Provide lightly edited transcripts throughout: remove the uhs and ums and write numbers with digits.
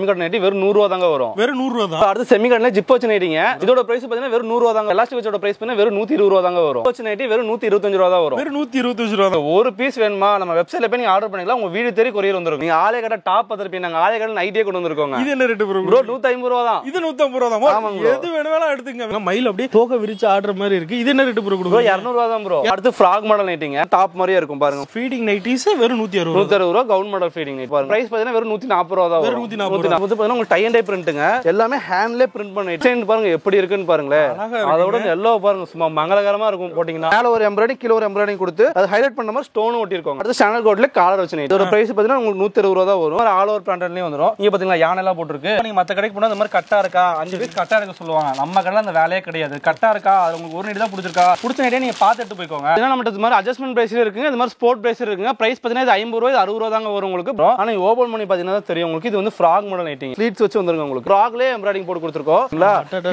செமிகட் nightie வெறும் 100 ரூபாய் தாங்க வரும். வெறும் 100 ரூபாய் தான். அடுத்து செமிகட்ல ஜிப் வச்ச நைட்டிங்க. இதோட பிரைஸ் பாத்தீங்கன்னா வெறும் 100 ரூபாய் தாங்க. எலாஸ்டிக் வச்சோட பிரைஸ் பாத்தீங்கன்னா வெறும் 120 ரூபாய் தாங்க வரும். வச்ச நைட்டி வெறும் 125 ரூபாய் தான் வரும். வெறும் 125 ரூபாய் தான். ஒரு பீஸ் வேணுமா நம்ம வெப்சைட்ல போய் நீங்க ஆர்டர் பண்ணிக்கலாம். உங்க வீடு தேடி கொரியர் வந்துரும். நீங்க ஆளே கடை டாப் பார்த்திருப்பீங்க. நாங்க ஆளே கடை நைட்டியே கொண்டு வந்திருக்கோம். இது என்ன ரேட் ப்ரோ? 150 ரூபாய் தான். இது 150 ரூபாய் தான். எது வேணும்னாலும் எடுத்துங்க. மயில் அப்படியே தோக விரிச்சு ஆடுற மாதிரி இருக்கு. இது என்ன ரேட் ப்ரோ? 200 ரூபாய் தான் ப்ரோ. அடுத்து ஃப்ராக் மாடல் நைட்டிங்க. டாப் மாதிரியே இருக்கும் பாருங்க. ஃபீடிங் நைட்டிஸ் வெறும் 160 ரூபாய். கவுன் மாடல் ஃபீடிங் நைட்டி பாருங்க. பிரைஸ் பாத்தீங்கன்னா வெறும் 140 ரூபாய் தான். வெறும் 140 பாத்தீங்கன்னா உங்களுக்கு டை அண்ட் டை பிரிண்ட்ங்க. எல்லாமே ஹேண்ட்லயே பிரிண்ட் பண்ணி டிசைன் பாருங்க எப்படி இருக்குன்னு பாருங்களே. அதோட எல்லோ பாருங்க சும்மா மங்களகரமா இருக்கும். போட்டீங்கன்னா மேல ஒரு எம்ப்ராய்டிங் கீழ ஒரு எம்ப்ராய்டிங் கொடுத்து அது ஹைலைட் பண்ண மாதிரி ஸ்டோன் ஒட்டி இருக்காங்க. அடுத்து சேனல் கோட்ல காலர் வச்சு நைட்டி. இதோட பிரைஸ் பாத்தீங்கன்னா உங்களுக்கு 160 ரூபாய் தான் வரும். ஆல் ஓவர் பிராண்டட்லயே வந்துரும். இங்க பாத்தீங்களா யானை எல்லாம் போட்டுருக்கு. நீங்க மத்த கடைக்கு போனா இந்த மாதிரி கட்டா இருக்கா 5 பீஸ் கட்டா இருக்க சொல்லுவாங்க. நம்ம கடையில அந்த வேலையே கிடையாது. கட்டா இருக்கா அது உங்களுக்கு ஒரு நைட்டி தான் பிடிச்சிருக்கா பிடிச்ச நைட்டியை நீங்க பார்த்து எடுத்து போய்க்கோங்க. ஏன்னா நம்மட்ட இந்த மாதிரி அட்ஜஸ்ட்மென்ட் பிரைஸ்ல இருக்குங்க. இந்த மாதிரி ஸ்போர்ட் பிரைஸ் இருக்குங்க. பிரைஸ் பாத்தீங்கன்னா இது 50 ரூபாய் 60 ரூபாய் தாங்க வரும் உங்களுக்கு. ஆனா ஓபன் பண்ணி பாத்தீங்கன்னா தெரியும் உங்களுக்கு. இது வந்து ஃப்ராக் மாடல் நைட்டி. ஸ்லீட்ஸ் வச்சு வந்துருங்க உங்களுக்கு. ஃப்ராக்லயே எம்ப்ராய்டிஙங் போட்டு கொடுத்துருக்கோம்.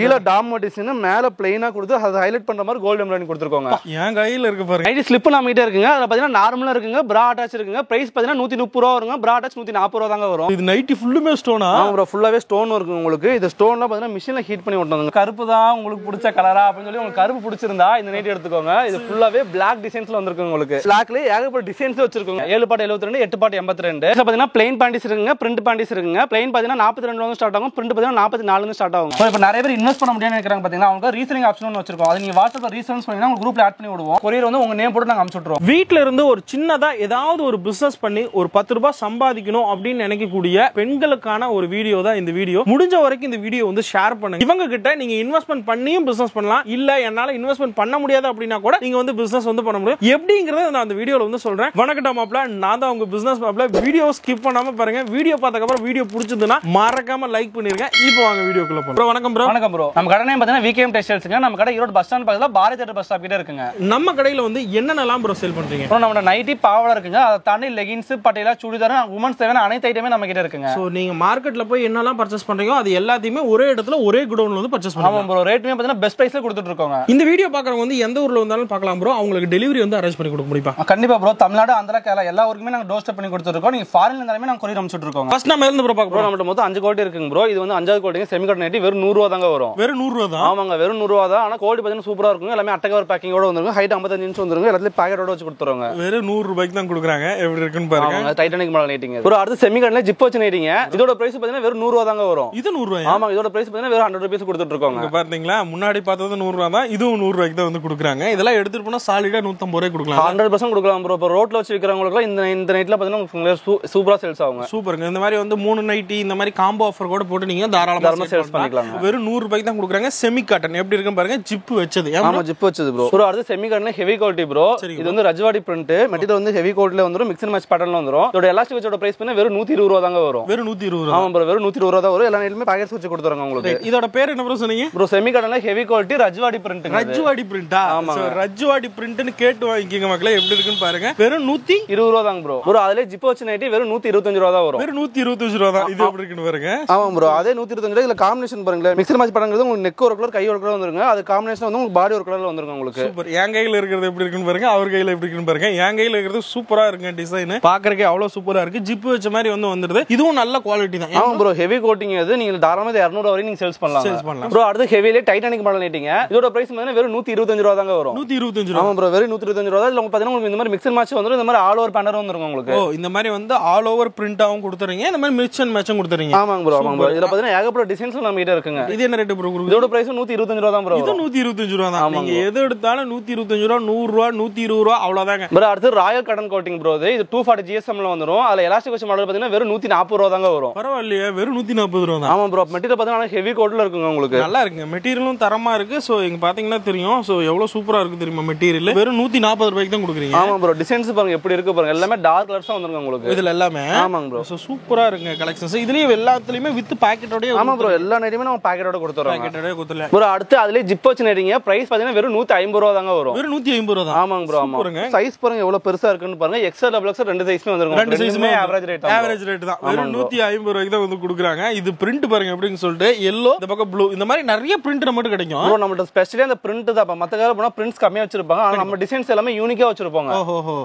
கீழ டாம் டிசைன் மேல பிளைனா கொடுத்து அதை ஹைலைட் பண்ற மாதிரி கோல்ட் எம்ப்ராய்டிங் கொடுத்துருக்கோங்க. என் கையில இருக்கு பாருங்க. நைட்டி ஸ்லிப் நம்ம கிட்ட இருக்குங்க. அதுல பாத்தீங்கன்னா நார்மலா இருக்குங்க. பிரா அட்டாச் இருக்குங்க. பிரைஸ் பாத்தீங்கன்னா 130 ரூபாய் வருங்க. பிரா அட்டாச் 140 ரூபாய் தாங்க வரும். இது நைட்டி ஃபுல்லுமே ஸ்டோனா? ஆமா ப்ரோ ஃபுல்லாவே ஸ்டோன் இருக்கு உங்களுக்கு. இது ஸ்டோன்லாம் பாத்தீங்கன்னா மிஷின்ல ஹீட் பண்ணி ஓட்டணும். கருப்பு தான் உங்களுக்கு பிடிச்ச கலரா அப்படின்னு சொல்லி உங்களுக்கு கருப்பு பிடிச்சிருந்தா இந்த நைட்டி எடுத்துக்கோங்க. இது ஃபுல்லாவே பிளாக் டிசைன்ஸ்ல வந்திருக்கு உங்களுக்கு. பிளாக்ல ஏகப்பட்ட டிசைன்ஸ் வச்சிருக்கோங்க. 7 பாட் 72 8 பாட் 82. பாத்தீங்கன்னா பிளைன் பேண்டிஸ் இருக்குங்க. பிரிண்ட் பேண்டிஸ் இருக்குங்க. பிளைன் பாத்தீங்கன்னா 42 ல ஸ்டார்ட் ஆகும். பிரிண்ட் பாத்தீங்கன்னா 44 ல ஸ்டார்ட் ஆகும். இப்போ நிறைய பேர் இன்வெஸ்ட் பண்ண முடியாதுன்னு நினைக்கிறாங்க பாத்தீங்கன்னா அவங்க ரீசெல்லிங் ஆப்ஷன் ஒன்னு வச்சிருக்கோம். அது நீங்க வாட்ஸ்அப்ல ரீசெல்லிங் பண்ணீங்கன்னா உங்க குரூப்ல ஆட் பண்ணி விடுவோம். கொரியர் வந்து உங்க நேம் போட்டு நாங்க அனுப்பிச்சு விட்டுருவோம். வீட்ல இருந்து ஒரு சின்னதா ஏதாவது ஒரு பிசினஸ் பண்ணி ஒரு 10 ரூபாய் சம்பாதிக்கணும் அப்படின்னு நினைக்கக்கூடிய பெண்களுக்கான ஒரு வீடியோ தான் இந்த வீடியோ. முடிஞ்ச வரைக்கும் இந்த வீடியோ வந்து ஷேர் பண்ணுங்க. இவங்க கிட்ட நீங்க இன்வெஸ்ட்மெண்ட் பண்ணியும் பிசினஸ் பண்ணலாம். இல்ல என்னால இன்வெஸ்ட்மெண்ட் பண்ண முடியாது அப்படின்னா கூட நீங்க வந்து பிசினஸ் வந்து பண்ண முடியும். எப்படிங்கறத நான் அந்த வீடியோல வந்து சொல்றேன். வணக்கம் மாப்ள, நான் தான் உங்க பிசினஸ் மாப்ள. வீடியோ ஸ்கிப் பண்ணாம பாருங்க. வீடியோ பார்த்ததுக்கு அப்புறம் வீடியோ பிடிச்சதுன்னா மறக்காம லைக் பண்ணிருங்க. இப்போ வாங்க வீடியோக்குள்ள போலாம். ப்ரோ வணக்கம் ப்ரோ. வணக்கம் ப்ரோ. நம்ம கடை நேம் பாத்தீங்கன்னா விகேஎம் டெக்ஸ்டைல்ஸ்ங்க. நம்ம கடை ஈரோடு பஸ் ஸ்டாண்ட் பக்கத்துல பாரதி தியேட்டர் பஸ் ஸ்டாப் கிட்ட இருக்குங்க. நம்ம கடையில வந்து என்னென்னலாம் ப்ரோ சேல் பண்றீங்க? ப்ரோ நம்ம நைட்டி பாவாடை இருக்குங்க. அதை தாண்டி லெகின்ஸ் பட்டியலா சுடிதார் உமன்ஸ் தேவையான அனைத்து ஐட்டமே நம்ம கிட்ட இருக்குங்க. சோ நீங்க மார்க்கெட்ல போய் என்னெல்லாம் பர்ச்சேஸ் பண்றீங்க அது எல்லாத்தையுமே ஒரே இடத்துல ஒரே குடோன்ல வந்து பர்ச்சேஸ் பண்ணுங்க. ஆமா ப்ரோ. ரேட்டுமே பாத்தீங்கன்னா பெஸ்ட் பிரைஸ்ல கொடுத்துட்டு இருக்கோங்க. இந்த வீடியோ பாக்குறவங்க வந்து எந்த ஊர்ல வந்தாலும் பார்க்கலாம் ப்ரோ. அவங்களுக்கு டெலிவரி வந்து அரேஞ்ச் பண்ணி கொடுக்க முடியுமா? கண்டிப்பா ப்ரோ. தமிழ்நாடு ஆந்திரா கேரளா எல்லா ஊருக்குமே நாங்க டோர் ஸ்டெப் பண்ணி கொடுத்துருக்கோம். நீங்க ஃபாரின்ல இருந்தாலுமே நாங்க கொரியர் அனுப்பிச்சிட்டு இருக்கோம். ஃபர்ஸ்ட் நம்ம இருந்து ப்ரோ பார்க்க ப்ரோ. நம்மட்ட மொத்தம் 5 குவாலிட்டி இருக்குங்க ப்ரோ. இது வந்து 5வது குவாலிட்டி செமிகட் நைட்டி வெறும் 100 ரூபாய் தாங்க வரும். வெறும் 100 ரூபாய் தான். ஆமாங்க வெறும் 100 ரூபாய் தான். ஆனா குவாலிட்டி பாத்தீங்கன்னா சூப்பரா இருக்குங்க. எல்லாமே அட்டை கவர் பேக்கிங்கோட வந்துருங்க. ஹைட் 55 இன்ச் வந்துருங்க. எல்லாத்தையும் பாக்கெட்டோட வச்சு கொடுத்துருவாங்க. வெறும் 100 ரூபாய்க்கு தான் கொடுக்குறாங்க. எப்படி இருக்குன்னு பாருங்க. டைட்டானிக் மாடல் நைட்டிங்க ப்ரோ. அடுத்து செமிகட்ல ஜிப் வச்ச நைட்டிங்க. இதோட பிரைஸ் பாத்தீங்கன்னா வெறும் 100 ரூபாய் தாங்க வரும். இது 100 ரூபாய். ஆமா இதோட பிரைஸ் பாத்தீங்கன்னா வெறும் 100 ரூபாய் கொடுத்துட்டு இருக்கோங்க. இங்க பாத்தீங்களா முன்னாடி பார்த்தது 100 ரூபாய் தான். இதுவும் 100 ரூபாய்க்கு தான் வந்து கொடுக்குறாங்க. இதெல்லாம் எடுத்துட்டு போனா சாலிடா 150 ரூபாய் கொடுக்கலாம். 100% கொடுக்கலாம் ப்ரோ. இப்போ ரோட்ல வச்சு விக்கிறவங்களுக்கு இந்த நைட்ல பாத்தீங்கன்னா உங்களுக்கு சூப்பரா சேல்ஸ் ஆகும். சூப்பருங்க. இந்த மாதிரி வந்து 3 நைட்டி இந்த மாதிரி காம்போ ஆஃபர் கூட போட்டு நீங்க தாராளமா சேல்ஸ் பண்ணிக்கலாம். வெறும் 100 ரூபாய்க்கு தான் கொடுக்குறாங்க. செமி காட்டன் எப்படி இருக்குன்னு பாருங்க. ஜிப் வச்சது. ஆமா ஜிப் வச்சது ப்ரோ. ப்ரோ அடுத்து semi cotton heavy quality bro. இது வந்து ரஜ்வாடி பிரிண்ட். மெட்டீரியல் வந்து ஹெவி குவாலிட்டில வந்துரும். மிக்ஸ் அண்ட் மேட்ச் பேட்டர்ன்ல வந்துரும். இதோட எலாஸ்டிக் வச்சோட பிரைஸ் பண்ணா வெறும் 120 ரூபாய் தாங்க வரும். வெறும் 120 ரூபாய். ஆமா ப்ரோ வெறும் 120 ரூபாய் தான் வரும். எல்லா நைட்லயுமே பாக்கெட்ஸ் வச்சு கொடுத்துறாங்க உங்களுக்கு. இதோட பேர் என்ன ப்ரோ சொன்னீங்க? ப்ரோ செமி காட்டன்ல heavy quality Rajwadi print. Rajwadi பிரிண்டா? ஆமா ரஜ்வாடி பிரிண்ட்னு கேட்டு வாங்கிக்கங்க மக்களே. எப்படி இருக்குன்னு பாருங்க. வெறும் 120 ரூபாய் தாங்க ப்ரோ. ப்ரோ அதுல ஜிப் வச்ச நைட்டி வெறும் 125 ரூபாய் தான் வரும். வெறும் 125 ரூபாய் தான். இது எப்படி இருக்குன்னு பாருங்க. ஆமா ப்ரோ அதே 125 ரூபாய். இதுல காம்பினேஷன் பாருங்க. மிக்ஸ் அண்ட் மேட்ச் பேட்டர்ங்கிறது உங்களுக்கு நெக் ஒரு கலர் கை ஒரு கலர் வந்துருங்க. அது காம்பினேஷன் வந்து உங்களுக்கு பாடி ஒரு கலர்ல வந்துருங்க உங்களுக்கு. சூப்பர். என் கையில இருக்கிறது எப்படி இருக்குன்னு பாருங்க. அவர் கையில எப்படி இருக்குன்னு பாருங்க. என் கையில இருக்கிறது சூப்பரா இருக்கு. டிசைன் பாக்குறதுக்கு அவ்வளவு சூப்பரா இருக்கு. ஜிப் வச்ச மாதிரி வந்து வந்துருது. இதுவும் நல்ல குவாலிட்டி தான். ஆமா ப்ரோ ஹெவி கோட்டிங் இது. நீங்க தாராளமா 200 வரை நீங்க சேல்ஸ் பண்ணலாம். ப்ரோ அடுத்து ஹெவிலே டைட்டானிக் மாடல் நைட்டிங்க. இதோட பிரைஸ் வந்து வெறும் 125 ரூபாய் தாங்க வரும். 125 ரூபாய். ஆமா ப்ரோ வெறும் 125 ரூபாய். இதுல பாத்தீங்கன்னா உங்களுக்கு இந்த மாதிரி மிக்ஸ் அண்ட் மேட்ச் வந்துரும். இந்த மாதிரி ஆல் ஓவர் பேட்டர்ன் வந்துரும் உங்களுக்கு. ஓ இந்த மாதிரி வந்து ஆல் ஓவர் பிரிண்டாவும் கொடுத்துறீங்க. இந்த மாதிரி மிக்ஸ் அண்ட் மேட்சும் கொடுத்துறீங்க. ஆமாங்க ப்ரோ. ஆமாங்க ப்ரோ. இதுல பாத்தீங்கன்னா ஏகப்பட்ட டிசைன்ஸ் நம்ம கிட்ட இருக்குங்க. இது என்ன ரேட் ப்ரோ? இதோட பிரைஸ் 125 ரூபாய் தான் ப்ரோ. இது 125 ரூபாய் தான். நீங்க எது எடுத்தாலும் 125 ரூபாய் 100 ரூபாய் 120 ரூபாய் அவ்வளவுதாங்க. ப்ரோ அடுத்து ராயல் காட்டன் கோட்டிங் ப்ரோ. இது 240 GSM ல வந்துரும். அதுல எலாஸ்டிக் வச்ச மாடல் பாத்தீங்கன்னா வெறும் 140 ரூபாய் தாங்க வரும். பரவாயில்லையே வெறும் 140 ரூபாய் தான். ஆமா ப்ரோ. மெட்டீரியல் பாத்தீங்கன்னா ஹெவி கோட்ல இருக்குங்க உங்களுக்கு. நல்லா இருக்குங்க. மெட்டீரியலும் தரமா இருக்கு. சோ இங்க பாத்தீங்கன்னா தெரியும். சோ எவ்வளவு சூப்பரா இருக்கு தெரியுமா மெட்டீரியல். வெறும் 140 ரூபாய்க்கு தான் கொடுக்குறீங்க. ஆமா ப்ரோ. டிசைன்ஸ் பாருங்க எப்படி இருக்கு பாருங்க. எல்லாமே டார்க் கலர்ஸா வந்துருங்க உங்களுக்கு. இதுல எல்லாமே. ஆமாங்க ப்ரோ. சோ சூப்பரா இருக்குங்க கலெக்ஷன்ஸ். இதுலயே எல்லாத்துலயுமே வித் பாக்கெட்டோட. ஆமா ப்ரோ. எல்லா நைட்டியுமே நம்ம பாக்கெட்டோட கொடுத்துறோம். பாக்கெட்டோட கொடுத்துறோம் ப்ரோ. அடுத்து அதுலயே ஜிப் வச்ச நைட்டிங்க. பிரைஸ் பாத்தீங்கன்னா வெறும் 150 ரூபாய் தாங்க வரும். வெறும் 150 ரூபாய் தான். ஆமாங்க ப்ரோ. ஆமா. சைஸ் பாருங்க எவ்வளவு பெருசா இருக்குன்னு பாருங்க. எக்ஸ்எல் டபுள் எக்ஸ்எல் ரெண்டு சைஸ்மே வந்துருங்க. ரெண்டு சைஸ்மே ஆவரேஜ் ரேட் தான். வெறும் 150 ரூபாய்க்கு தான் வந்து கொடுக்குறாங்க. இது பிரிண்ட் பாருங்க எப்படின்னு சொல்லிட்டு yellow இந்த பக்கம் ப்ளூ இந்த மாதிரி நிறைய பிரிண்ட் நமக்கு கிடைக்கும். ப்ரோ நம்மட்ட ஸ்பெஷலி அந்த பிரிண்ட் தான். மத்த கடைல போனா பிரிண்ட்ஸ் கம்மியா வச்சிருப்பாங்க. ஆனா நம்ம டிசைன்ஸ் எல்லாமே யூனிக்கா வச்சிருப்பாங்க.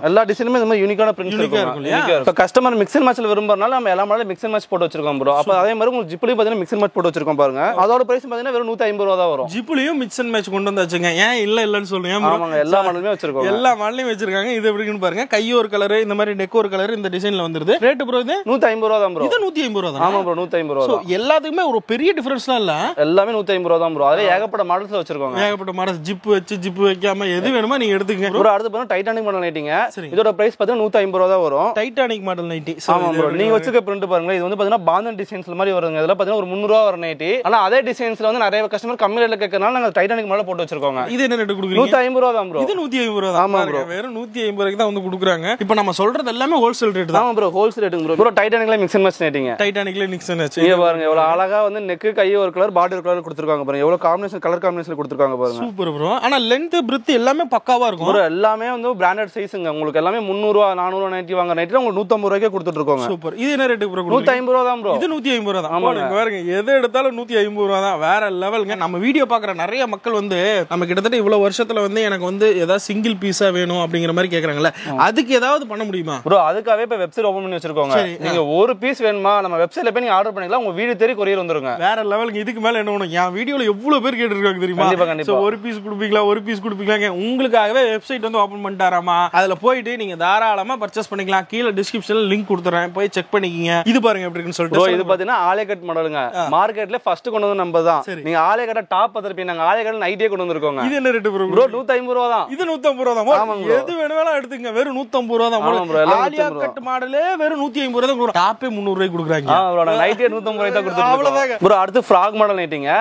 எல்லா டிசைனுமே இந்த மாதிரி யூனிக்கான பிரிண்ட்ஸ் இருக்கும். இப்போ கஸ்டமர் மிக்ஸ் அண்ட் மேட்ச்ல விரும்பறனால நம்ம எல்லா மாடலும் மிக்ஸ் அண்ட் மேட்ச் போட்டு வச்சிருக்கோம் ப்ரோ. அப்ப அதே மாதிரி உங்களுக்கு ஜிப்லயும் பாத்தீங்கன்னா மிக்ஸ் அண்ட் மேட்ச் போட்டு வச்சிருக்கோம் பாருங்க. அதோட பிரைஸ் பாத்தீங்கன்னா வெறும் 150 ரூபாய் தான் வரும். ஜிப்லயும் மிக்ஸ் அண்ட் மேட்ச் கொண்டு வந்தாச்சுங்க. ஏன் இல்லன்னு சொல்லுங்க. ஆமாங்க, எல்லா மாடலுமே வச்சிருக்கோம். எல்லா மாடலையும் வச்சிருக்காங்க. இது எப்படின்னு பாருங்க. கை ஒரு கலர், இந்த மாதிரி நெக் ஒரு கலர் இந்த டிசைன்ல வந்துருது. ரேட் ப்ரோ இது 150 ரூபாய் தான் ப்ரோ. இது 150 ரூபாய் தான். ஆமா ப்ரோ, 150 ரூபாய். சோ எல்லாத்துக்குமே ஒரு பெரிய டிஃபரன்ஸ்லாம் இல்ல. எல்லாமே 150 ரூபாய் தான் ப்ரோ. அதுல ஏகப்பட்ட மாடல்ஸ் வச்சிருக்கோம். ஏகப்பட்ட மாடல்ஸ், ஜிப் வச்சு ஜிப் வைக்காம எது வேணுமோ நீங்க எடுத்துக்கங்க ப்ரோ. அடுத்து பாத்தீங்கன்னா டைட்டானிக் மாடல் நைட்டிங்க. இதோட பிரைஸ் பாத்தீங்கன்னா 150 ரூபாய் தான் வரும். Titanic model nightie. ஆமா ப்ரோ. நீங்க வச்சிருக்க பிரிண்ட் பாருங்க. இது வந்து பாத்தீங்கன்னா பாந்தன் டிசைன்ஸ்ல மாதிரி வருங்க. இதெல்லாம் பாத்தீங்கன்னா ஒரு 300 ரூபாய் வர நைட்டி. ஆனா அதே டிசைன்ஸ்ல வந்து நிறைய கஸ்டமர் கம்மி ரேட்ல கேக்குறனால நாங்க டைட்டானிக் மாடல் போட்டு வச்சிருக்கோம். இது என்ன ரேட் குடுக்குறீங்க? 150 ரூபாய் தான் ப்ரோ. இது 150 ரூபாய் தான். ஆமா ப்ரோ. வெறும் 150 ரூபாய்க்கு தான் வந்து குடுக்குறாங்க. இப்போ நம்ம சொல்றது எல்லாமே ஹோல்சேல் ரேட் தான். ஆமா ப்ரோ, ஹோல்சேல் ரேட்டுங்க ப்ரோ. ப்ரோ டைட்டானிக்ல மிக்ஸ் அண்ட் மேட்ச் நைட்டிங்க. டைட்டானிக்ல மிக்ஸ் அண்ட் மேட்ச். இங்க பாருங்க எவ்வளவு அழகா வந்து நெக், கை ஒரு கலர், பாடி ஒரு கலர் கொடுத்திருக்காங்க பாருங்க. எவ்வளவு காம்பினேஷன், கலர் காம்பினேஷன்ல கொடுத்திருக்காங்க பாருங்க. Super bro. ஆனா லெந்த் பிரெத் எல்லாமே பக்காவா இருக்கும் ப்ரோ. எல்லாமே வந்து பிராண்டட் சைஸ்ங்க. உங்களுக்கு எல்லாமே 300 ரூபாய் 400 ரூபாய் நைட்டி வாங்க நைட்டில உங்களுக்கு 150 ரூபாய்க்கு கொடுத்துட்டு இருக்கோங்க. சூப்பர். இது என்ன ரேட் ப்ரோ? 150 ரூபாய் தான் ப்ரோ. இது 150 ரூபாய் தான். ஆமா பாருங்க, எது எடுத்தாலும் 150 ரூபாய் தான். வேற லெவல்ங்க. நம்ம வீடியோ பாக்குற நிறைய மக்கள் வந்து நம்ம கிட்டத்தட்ட இவ்வளவு வருஷத்துல வந்து எனக்கு வந்து ஏதாவது சிங்கிள் பீஸா வேணும் அப்படிங்கிற மாதிரி கேக்குறாங்கல்ல, அதுக்கு ஏதாவது பண்ண முடியுமா ப்ரோ? அதுக்காகவே இப்ப வெப்சைட் ஓபன் பண்ணி வச்சிருக்கோங்க. நீங்க ஒரு பீஸ் வேணுமா நம்ம வெப்சைட்ல போய் நீங்க ஆர்டர் பண்ணிக்கலாம். உங்க வீடு தேடி கொரியர் வந்துருங்க. வேற லெவலுக்கு. இதுக்கு மேல என்ன வேணும்? என் வீடியோல எவ்வளவு பேர் கேட்டிருக்காங்க தெரியுமா? சோ ஒரு பீஸ் கொடுப்பீங்களா, ஒரு பீஸ் கொடுப்பீங்களா? உங்களுக்காகவே வெப்சைட் வந்து ஓபன் பண்ணிட்டாராமா. அதுல போயிட்டு நீங்க தாராளமா பர்ச்சேஸ் பண்ணிக்கலாம். கீழ டிஸ்கிரிப்ஷன்ல லிங்க் கொடுத்துறேன், போய் செக் பண்ணிக்கங்க. இது பாருங்க எப்படி இருக்குன்னு சொல்லிட்டு. இது பாத்தீங்கன்னா ஆலிகட் மாடலுங்க. மார்க்கெட்ல ஃபர்ஸ்ட் கொண்டு வந்து நம்ம தான். நீங்க ஆலிகட் டாப் பத்திரப்பீங்க. நாங்க ஆலிகட் நைட்டியே கொண்டு வந்திருக்கோம். இது என்ன ரேட் ப்ரோ? 150 ரூபாய் தான். இது 150 ரூபாய் தான். எது வேணும்னாலும் எடுத்துங்க. வெறும் 150 ரூபாய் தான். ஆலியா கட் மாடலே வெறும் 150 ரூபாய் தான். டாப்பே 300 ரூபாய்க்கு கொடுக்குறாங்க. நைட்டியே 150 ரூபாய் தான் கொடுத்துருக்கோம். அவ்வளவுதான் ப்ரோ. அடுத்து ஃப்ராக் மாடல் நைட்டிங்க.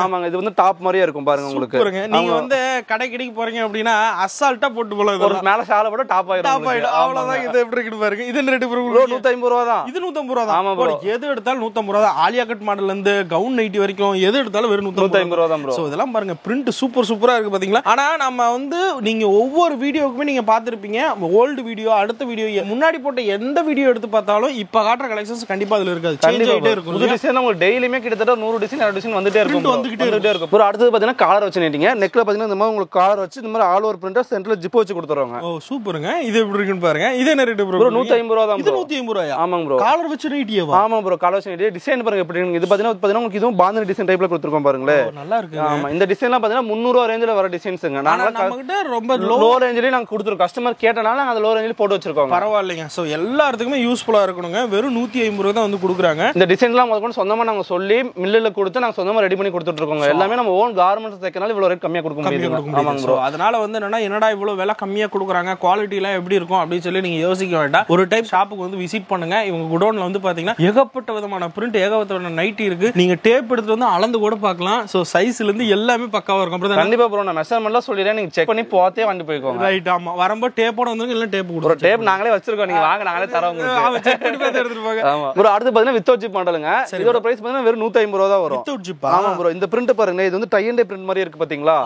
ஆமாங்க, இது வந்து டாப் மாதிரியே இருக்கும் பாருங்க உங்களுக்கு. நீங்க வந்து கடைக்கு போறீங்க அப்படின்னா அசால்ட்டா போட்டு போலாம். ஒரு மேல ஷால போட்டு டாப் ஆயிடும். அவ்வளவுதான். இது எப்படி இருக்கு பாருங்க. இது என்ன ரேட் ப்ரோ? 150 ரூபாய் தான். இது 150 ரூபாய் தான். ஆமா ப்ரோ. எது எடுத்தாலும் 150 ரூபாய் தான். ஆலியா கட் மாடல்ல இருந்து கவுன் நைட்டி வரைக்கும் எது எடுத்தாலும் வெறும் 150 ரூபாய் தான் ப்ரோ. சோ இதெல்லாம் பாருங்க, பிரிண்ட் சூப்பரா இருக்கு பாத்தீங்களா? ஆனா நம்ம வந்து நீங்க ஒவ்வொரு வீடியோக்குமே நீங்க பாத்திருப்பீங்க. ஓல்டு வீடியோ, அடுத்த வீடியோ, முன்னாடி போட்ட எந்த வீடியோ எடுத்து பார்த்தாலும் இப்ப காட்டுற கலெக்ஷன்ஸ் கண்டிப்பா அதுல இருக்காது. சேஞ்ச் ஆயிட்டே இருக்கும். புது டிசைன் உங்களுக்கு டெய்லியுமே கிட்டத்தட்ட 100 டிசைன் 200 டிசைன் வந்துட்டே இருக்கும். ப்ரோ அடுத்து பாத்தீங்கன்னா காலர் வச்சு நைட்டிங்க. நெக்ல பாத்தீங்கன்னா இந்த மாதிரி உங்களுக்கு காலர் வச்சு இந்த மாதிரி ஆல் ஓவர் பிரிண்டா சென்டர்ல ஜிப் வச்சு கொடுத்துறாங்க. ஓ சூப்பருங்க. இது எப்படி இருக்குன்னு பாருங்க. இது என்ன ரேட் ப்ரோ? 150 ரூபாய் தான். இது 150 ரூபாயா? ஆமாங்க ப்ரோ. காலர் வச்சு நைட்டியவா? ஆமா ப்ரோ, காலர் வச்சு நைட்டி. டிசைன் பாருங்க எப்படி இருக்கு. இது பாத்தீங்கன்னா உங்களுக்கு இதுவும் பாந்தனி டிசைன் டைப்ல கொடுத்துருக்கோம் பாருங்களே. நல்லா இருக்கு. ஆமா, இந்த டிசைன்லாம் பாத்தீங்கன்னா 300 ரூபாய் ரேஞ்சில வர டிசைன்ஸ்ங்க. நாங்க நம்மகிட்ட ரொம்ப லோ ரேஞ்சிலே நாங்க கொடுத்துறோம். கஸ்டமர் கேட்டனால நாங்க லோ ரேஞ்சில போட்டு வச்சிருக்கோம். பரவாயில்லைங்க. சோ எல்லாத்துக்குமே யூஸ்ஃபுல்லா இருக்கணுங்க. வெறும் 150 ரூபாய் தான் வந்து கொடுக்குறாங்க. இந்த டிசைன்லாம் முதல்ல சொந்தமா நாங்க சொல்லி மில்லுல கொடுத்து நாங்க சொந்தமா ரெடி பண்ணி கொடுத்துட்டு இருக்கோம். எல்லாமே நம்ம ஓன் கார்மெண்ட்ஸ் தைக்கனால இவ்வளவு ரேட் கம்மியா கொடுக்க முடியும். ஆமாங்க ப்ரோ. அதனால வந்து என்னடா இவ்வளவு விலை கம்மியா கொடுக்குறாங்க, குவாலிட்டி எல்லாம் எப்படி இருக்கும் அப்படின்னு சொல்லி நீங்க யோசிக்க வேண்டாம். ஒரு டைம் ஷாப்புக்கு வந்து விசிட் பண்ணுங்க. இவங்க குடோன்ல வந்து பாத்தீங்கன்னா ஏகப்பட்ட விதமான பிரிண்ட், ஏகப்பட்ட நைட்டி இருக்கு. நீங்க டேப் எடுத்துட்டு வந்து அளந்து கூட பார்க்கலாம். சோ சைஸ்ல இருந்து எல்லாமே பக்காவா இருக்கும். கண்டிப்பா ப்ரோ, நான் மெஷர்மென்ட்லாம் சொல்லிறேன். நீங்க செக் பண்ணி பார்த்தே வந்து போய்க்கோங்க. ரைட். ஆமா, வரும்போது டேப்போட வந்துருங்க. இல்ல டேப் கொடுங்க. டேப் நாங்களே வச்சிருக்கோம். நீங்க வாங்க, நாங்களே தரோம் உங்களுக்கு. செக் பண்ணி பார்த்து எடுத்துட்டு போங்க. ஆமா ப்ரோ. அடுத்து பாத்தீங்கன்னா வித்தவுட் ஜிப் மாடலுங்க. இதோட பிரைஸ் பாத்தீங்கன்னா வெறும் 150 ரூபாய் தான் வரும். Without zip. ஆமா ப்ரோ. இந்த பிரிண்ட் பாருங்க. இது வந்து டை அண்ட் டை பிரிண்ட் மாதிரி இருக்கு பாத்தீங்களா?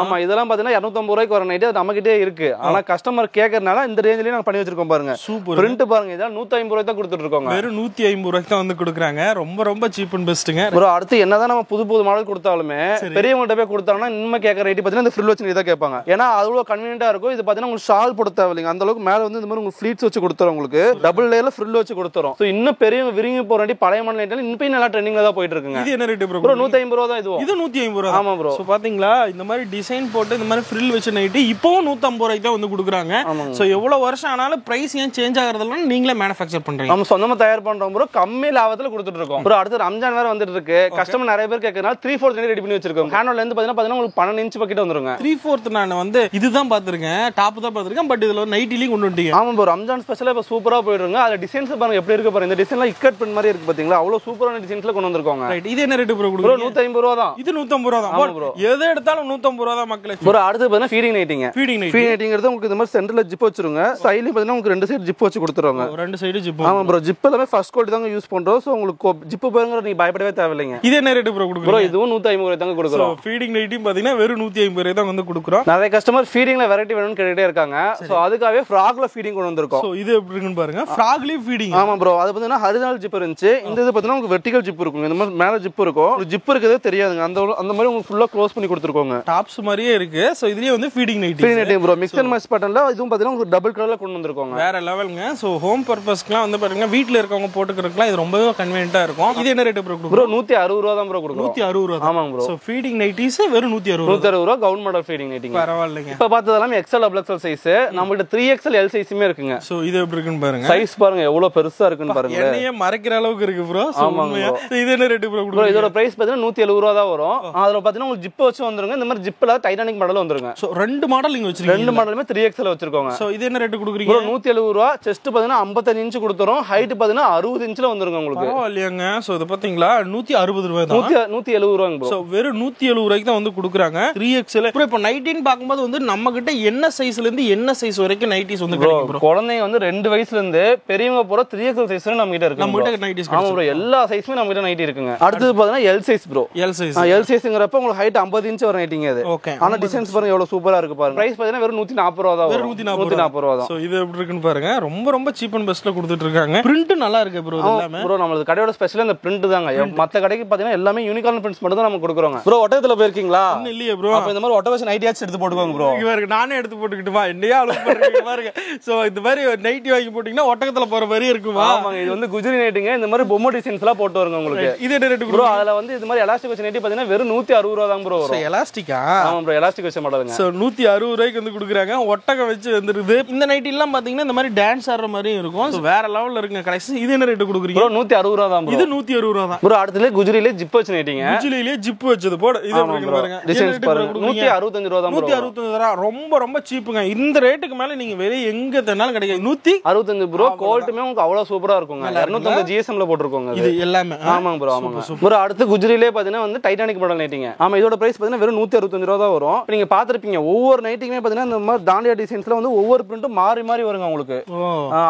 ஆமா, இதெல்லாம் பாத்தீங்கன்னா 250 ரூபாய்க்கு வர நைட்டி. அது நம்மகிட்டே இருக்கு. ஆனா கஸ்டமர் கேக்குறனால இந்த ரேஞ்சிலே நாங்க பண்ணி வச்சிருக்கோம் பாருங்க. சூப்பர். பிரிண்ட் பாருங்க. இதெல்லாம் 150 ரூபாய் தான் கொடுத்துட்டு இருக்கோம். வெறும் 150 ரூபாய்க்கு தான் வந்து கொடுக்குறாங்க. ரொம்ப சீப் அண்ட் பெஸ்ட்ங்க ப்ரோ. அடுத்து என்னதான் நம்ம புது மாடல் கொடுத்தாலுமே பெரியவங்கள்ட்ட போய் கொடுத்தாங்கன்னா இன்னும் கேட்கற ரேட் பாத்தீங்கன்னா இந்த ஃப்ரில் வச்சு தான் கேட்பாங்க. ஏன்னா அவ்வளவு கன்வீனியன்ட்டா இருக்கும். இது பாத்தீங்கன்னா உங்களுக்கு ஷால் போட தேவையில்லைங்க. அந்த அளவுக்கு மேல வந்து இந்த மாதிரி உங்களுக்கு ஃப்ளீட்ஸ் வச்சு கொடுத்துறோம். உங்களுக்கு டபுள் லேயர்ல ஃப்ரில் வச்சு கொடுத்துறோம். சோ இன்னும் பெரியவங்க விரும்பி போற நைட்டி பழைய மாடல் நைட்டி இன்னும் நல்லா ட்ரெண்டிங்ல தான் போயிட்டு இருக்குங்க. இது என்ன ரேட் ப்ரோ? 150 ரூபாய் தான். இது 150 ரூபாய். ஆமா ப்ரோ. சோ பாத்தீங்களா, இந்த மாதிரி டிசைன் போட்டு இந்த மாதிரி ஃப்ரில் வச்ச நைட்டி இப்போவும் 150 ரூபாய்க்கு தான் வந்து கொடுக்குறாங்க. சோ எவ்வளவு வருஷம் ஆனாலும் பிரைஸ் ஏன் சேஞ்ச் ஆகுறதுல நீங்களே மேனுஃபேக்சர் பண்றீங்க. நம்ம சொந்தமா தயார் பண்றோம் ப்ரோ. கம்மி லாபத்துல கொடுத்துட்டு இருக்கோம் ப்ரோ. அடுத்து ரம்ஜான் வேற வந்துட்டு இருக்கு. கஸ்டமர் நிறைய பேர் கேக்குறனால 3/4 நைட்டி ரெடி பண்ணி வச்சிருக்கோம். ஹேண்ட்ல இருந்து பாத்தீங்கன்னா உங்களுக்கு 12 இன்ச் பக்கெட் வந்துருங்க. 3/4 நான் வந்து இதுதான் பாத்துர்க்கேன். டாப் தான் பாத்துர்க்கேன். பட் இதுல நைட்டிலயும் கொண்டு வந்துட்டீங்க. ஆமா ப்ரோ. ரம்ஜான் ஸ்பெஷலா இப்ப சூப்பரா போயிடுங்க. அதுல டிசைன்ஸ் பாருங்க எப்படி இருக்கு பாருங்க. இந்த டிசைன்லாம் இக்கட் பிரிண்ட் மாதிரி இருக்கு பாத்தீங்களா? அவ்வளவு சூப்பரான டிசைன்ஸ்ல கொண்டு வந்திருக்காங்க. ரைட். இது என்ன ரேட் ப்ரோ கொடுக்குறீங்க? 150 ரூபாய் தான். இது 150 ரூபாய் தான் ப்ரோ. எது எடுத்தாலும் 150 ரூபாய் தான் மக்களே. ப்ரோ அடுத்து பாத்தீங்கன்னா ஃபீடிங் நைட்டிங்க. ஃபீடிங் நைட்டிங்கிறது உங்களுக்கு இந்த மாதிரி சென்டர்ல ஜிப் வச்சிருங்க. சைடுல பாத்தீங்கன்னா உங்களுக்கு ரெண்டு சைடு ஜிப் வச்சு கொடுத்துருவாங்க. ரெண்டு சைடு ஜிப். ஆமா ப்ரோ. ஜிப் எல்லாமே ஃபர்ஸ்ட் குவாலிட்டி தாங்க யூஸ் பண்றோம். சோ உங்களுக்கு ஜிப் பாருங்க நீங்க பயப்படவே தேவையில்லைங்க. இது என்ன ரேட் ப்ரோ கொடுக்குறீங்க? ப்ரோ இதுவும் 150 ரூபாய் தாங்க கொடுக்குறோம். ஃபீடிங் நைட்டியும் பாத்தீங்கன்னா வெறும் 150 ரூபாய் தான் வந்து கொடுக்குறோம். நிறைய கஸ்டமர் ஃபீடிங்ல வெரைட்டி வேணும்னு கேட்டுட்டே இருக்காங்க. சோ அதுக்காகவே ஃப்ராக்ல ஃபீடிங் கொண்டு வந்திருக்கோம். சோ இது எப்படி இருக்குன்னு பாருங்க. ஃப்ராக்லயே ஃபீடிங். ஆமா ப்ரோ. அது பாத்தீங்கன்னா ஹரிசானல் ஜிப் இருந்துச்சு. இந்த இது பாத்தீங்கன்னா உங்களுக்கு வெர்டிகல் ஜிப் இருக்கும். இந்த மாதிரி மேல ஜிப் இருக்கும். ஜிப் இருக்கதே தெரியாதுங்க. அந்த மாதிரி உங்களுக்கு ஃபுல்லா க்ளோஸ் பண்ணி கொடுத்துருக்கோங்க. டாப்ஸ் மாதிரியே இருக்கு. சோ இதுலயே வந்து feeding nighty. Feeding nighty bro. Mix and match பேட்டர்ன்ல இதுவும் பாத்தீங்கன்னா உங்களுக்கு டபுள் கலர்ல கொண்டு வந்திருக்கோங்க. வேற லெவல்ங்க. சோ ஹோம் பர்பஸ்க்குலாம் வந்து பாருங்க வீட்ல இருக்கவங்க போட்டுக்கிறதுக்கு மக்களுக்குலாம் இது ரொம்பவே கன்வீனியன்ட்டா இருக்கும். இது என்ன ரேட் ப்ரோ? ப்ரோ 160 ரூபா தான் ப்ரோ கொடுக்குறோம். 160 ரூபா. ஆமாங்க ப்ரோ. சோ ஃபீடிங் நைட்டிஸ் வெறும் 160 ரூபா கவுன் மாடல் ஃபீடிங் நைட்டிங்க. பரவாயில்லைங்க. இப்ப பார்த்ததெல்லாம் XL டபுள் XL சைஸ், நம்மள்ட்ட 3XL L சைஸுமே இருக்குங்க. சோ இது எப்படி இருக்குன்னு பாருங்க. சைஸ் பாருங்க எவ்வளவு பெருசா இருக்குன்னு பாருங்க. என்னையே மறைக்கிற அளவுக்கு இருக்கு ப்ரோ. ஆமாங்க. இது என்ன ரேட் ப்ரோ? ப்ரோ இதோட பிரைஸ் பாத்தீங்கன்னா 170 ரூபா தான் வரும். அதுல பாத்தீங்கன்னா உங்களுக்கு ஜிப் வச்சு வந்துருங்க. இந்த மாதிரி ஜிப்ல டைட்டானிக் மாடல் வந்துருங்க. சோ ரெண்டு மாடல் நீங்க வச்சிருக்கீங்க. ரெண்டு மாடலுமே 3XL வச்சிருக்கோங்க. சோ இது என்ன ரேட் கொடுக்குறீங்க? ப்ரோ 170 ரூபா. செஸ்ட் பாத்தீங்கன்னா 55 இன்ச் கொடுத்துறோம். ஹைட் பாத்தீங்கன்னா 60 இன்ச்ல வந்துருங்க உங்களுக்கு. பரவாயில்லையாங்க. சோ இது பாத்தீங்களா 160 ரூபாய் தான். 170 ரூபாங்க ப்ரோ. சோ வெறும் 170 ரூபாய்க்கு தான் வந்து கொடுக்குறாங்க 3XL. ப்ரோ இப்போ நைட்டின்னு பாக்கும்போது வந்து நம்ம கிட்ட என்ன சைஸ்ல இருந்து என்ன சைஸ் வரைக்கும் நைட்டிஸ் வந்து கிடைக்கும் ப்ரோ? குழந்தைங்க வந்து 2 வயசுல இருந்து பெரியவங்க போற 3XL சைஸ் நம்ம கிட்ட இருக்கு. நம்ம கிட்ட நைட்டிஸ். ஆமா ப்ரோ, எல்லா சைஸுமே நம்ம கிட்ட நைட்டி இருக்குங்க. அடுத்து பாத்தீங்கன்னா L size bro. L size. L சைஸ்ங்கறப்ப உங்களுக்கு ஹைட் 50 இன்ச் வர நைட்டிங்க அது. ஓகே. ஆனா டிசைன்ஸ் பாருங்க எவ்வளவு சூப்பரா இருக்கு பாருங்க. பிரைஸ் பாத்தீங்கன்னா வெறும் 140 ரூபாய் தான். வெறும் 140 ரூபாய் தான். சோ இது எப்படி இருக்குன்னு பாருங்க. ரொம்ப ரொம்ப சீப் அண்ட் பெஸ்ட்ல கொடுத்துட்டு இருக்காங்க. பிரிண்ட் நல்லா இருக்கு ப்ரோ. எல்லாமே ப்ரோ நம்மளது கடையோட ஸ்பெஷல் அந்த பிரிண்ட் தாங்க. மத்த கடைக்கு பாத்தீங்கன்னா எல்லாமே யூனிகார்ன் பிரிண்ட்ஸ் மட்டும் தான் நம்ம கொடுக்குறோம். ப்ரோ ஒட்டகத்துல போயிருக்கீங்களா? இல்லையே ப்ரோ. அப்ப இந்த மாதிரி ஒட்டகஸ் நைட்டியாச்சு எடுத்து போட்டுக்கோங்க ப்ரோ. இங்க பாருங்க நானே எடுத்து போட்டுக்கிட்டுமா என்னையா அலோவ் பண்றீங்க பாருங்க. சோ இந்த மாதிரி நைட்டி வாங்கி போட்டீங்கன்னா ஒட்டகத்துல போற மாதிரி இருக்குமா? ஆமாங்க. இது வந்து குஜரி நைட்டிங்க. இந்த மாதிரி பொம்மை டிசைன்ஸ் எல்லாம் போட்டு வருங்க உங்களுக்கு. இது என்ன ரேட் ப்ரோ? அதுல வந்து இது மாதிரி எலாஸ்டிக் வச்ச நைட்டி பாத்தீங்கன்னா வெறும் 160 ரூபாய் தான் ப்ரோ வரும். எலாஸ்டிக்கா? ஆமா ப்ரோ, எலாஸ்டிக் வச்ச மாடலுங்க. சோ 160 ரூபாய்க்கு வந்து கொடுக்குறாங்க. ஒட்டகம் வச்சு வந்துருது. இந்த நைட்டி எல்லாம் பாத்தீங்கன்னா இந்த மாதிரி டான்ஸ் ஆடுற மாதிரியும் இருக்கும். சோ வேற லெவல்ல இருக்குங்க கலெக்ஷன். இது என்ன ரேட் கொடுக்குறீங்க? ப்ரோ 160 ரூபாய் தான் ப்ரோ. இது 160 ரூபாய் தான் ப்ரோ. அடுத்தது குஜரியிலே ஜிப் வச்ச நைட்டிங்க. குஜரியிலே ஜிப் வச்சது போடு. இது எப்படி இருக்கு பாருங்க. டிசைன்ஸ் பாருங்க. 165 ரூபாய் தான் ப்ரோ. 165 ரூபாய் ரொம்ப ரொம்ப சீப்புங்க. இந்த ரேட்டுக்கு மேல நீங்க வெளிய எங்க தேனாலும் கிடைக்காது. 165 ப்ரோ. குவாலிட்டிமே உங்களுக்கு அவ்வளவு சூப்பரா இருக்குங்க. 250 GSM ல போட்டுருக்கோங்க இது எல்லாமே. ஆமாங்க ப்ரோ, ஆமாங்க ப்ரோ. அடுத்து குஜரியிலே பாத்தீங்கன்னா வந்து டைட்டானிக் மாடல் நைட்டிங்க. ஆமா, இதோட பிரைஸ் பாத்தீங்கன்னா வெறும் 165 ரூபாய் தான் வரும். நீங்க பாத்திருப்பீங்க ஒவ்வொரு நைட்டிங்குமே பாத்தீங்கன்னா இந்த மாதிரி தாண்டியா டிசைன்ஸ்ல வந்து ஒவ்வொரு பிரிண்ட்டும் மாறி மாறி வருங்க உங்களுக்கு.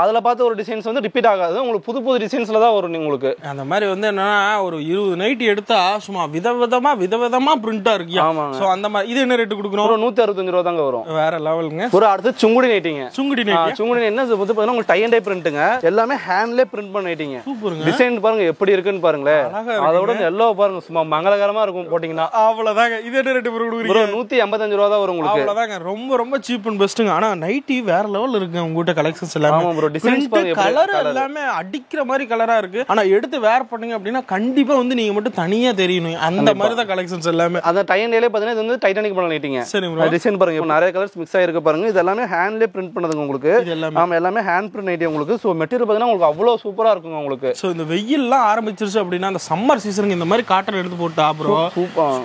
அதுல பார்த்து ஒரு டிசைன்ஸ் வந்து ரிப்பீட் ஆகாது. உங்களுக்கு புது புது டிசைன்ஸ்ல தான் வரும் உங்களுக்கு. அந்த மாதிரி வந்து என்னன்னா ஒரு 20 நைட்டி எடுத்தா சும்மா விதவிதமா பிரிண்டா இருக்கு. சோ அந்த மாதிரி இது என்ன ரேட் கொடுக்குறோம்? 165 ரூபாய் தாங்க வரும். வேற லெவலுங்க. ஒரு அடுத்து சுங்குடி நைட்டிங்க. சுங்குடி நைட்டி. சுங்குடி என்ன பாத்தீங்கன்னா உங்களுக்கு டை அண்ட் டை பிரிண்ட்ங்க. எல்லாமே ஹேண்ட்லயே பிரிண்ட் பண்ண நைட்டிங்க. சூப்பருங்க. டிசைன் பாருங்க எப்படி இருக்குன்னு பாருங்களே. அதோட எல்லோ பாருங்க சும்மா மங்களகரமா இருக்கும் போட்டீங்கன்னா. அவ்வளவுதாங்க. இது என்ன ரேட் கொடுக்குறீங்க? ப்ரோ 185 ரூபாய் தான் வரும் உங்களுக்கு. அவ்வளவுதாங்க. ரொம்ப ரொம்ப சீப் அண்ட் பெஸ்ட்ங்க. ஆனா நைட்டி வேற லெவல்ல இருக்கு உங்ககிட்ட கலெக்ஷன்ஸ் எல்லாமே. ஆமா ப்ரோ. டிசைன்ஸ் பாருங்க கலர் எல்லாமே அடிக்கிற மாதிரி கலரா இருக்கு. ஆனா எடுத்து வேர் பண்ணீங்க அப்படினா கண்டிப்பா வந்து நீங்க மட்டும் தனியா தெரியணும். அந்த மாதிரி தான் கலெக்ஷன்ஸ் எல்லாமே. அந்த டை அண்ட் டைலே பாத்தீங்கன்னா இது வந்து டைட்டானிக் மாடல் நைட்டிங்க. சரி ப்ரோ. டிசைன் பாருங்க இப்ப நிறைய கலர்ஸ் மிக்ஸ் ஆயிருக்கு பாருங்க. இது எல்லாமே ஹேண்ட்லயே பிரிண்ட் பண்ணதுங்க உங்களுக்கு. ஆமா, எல்லாமே ஹேண்ட் பிரிண்ட் நைட்டி உங்களுக்கு. சோ மெட்டீரியல் பாத்தீங்கன்னா உங்களுக்கு அவ்வளவு சூப்பரா இருக்குங்க உங்களுக்கு. சோ இந்த வெயில்லாம் ஆரம்பிச்சிருச்சு அப்படினா அந்த சம்மர் சீசனுக்கு இந்த மாதிரி காட்டன் எடுத்து போட்டா ப்ரோ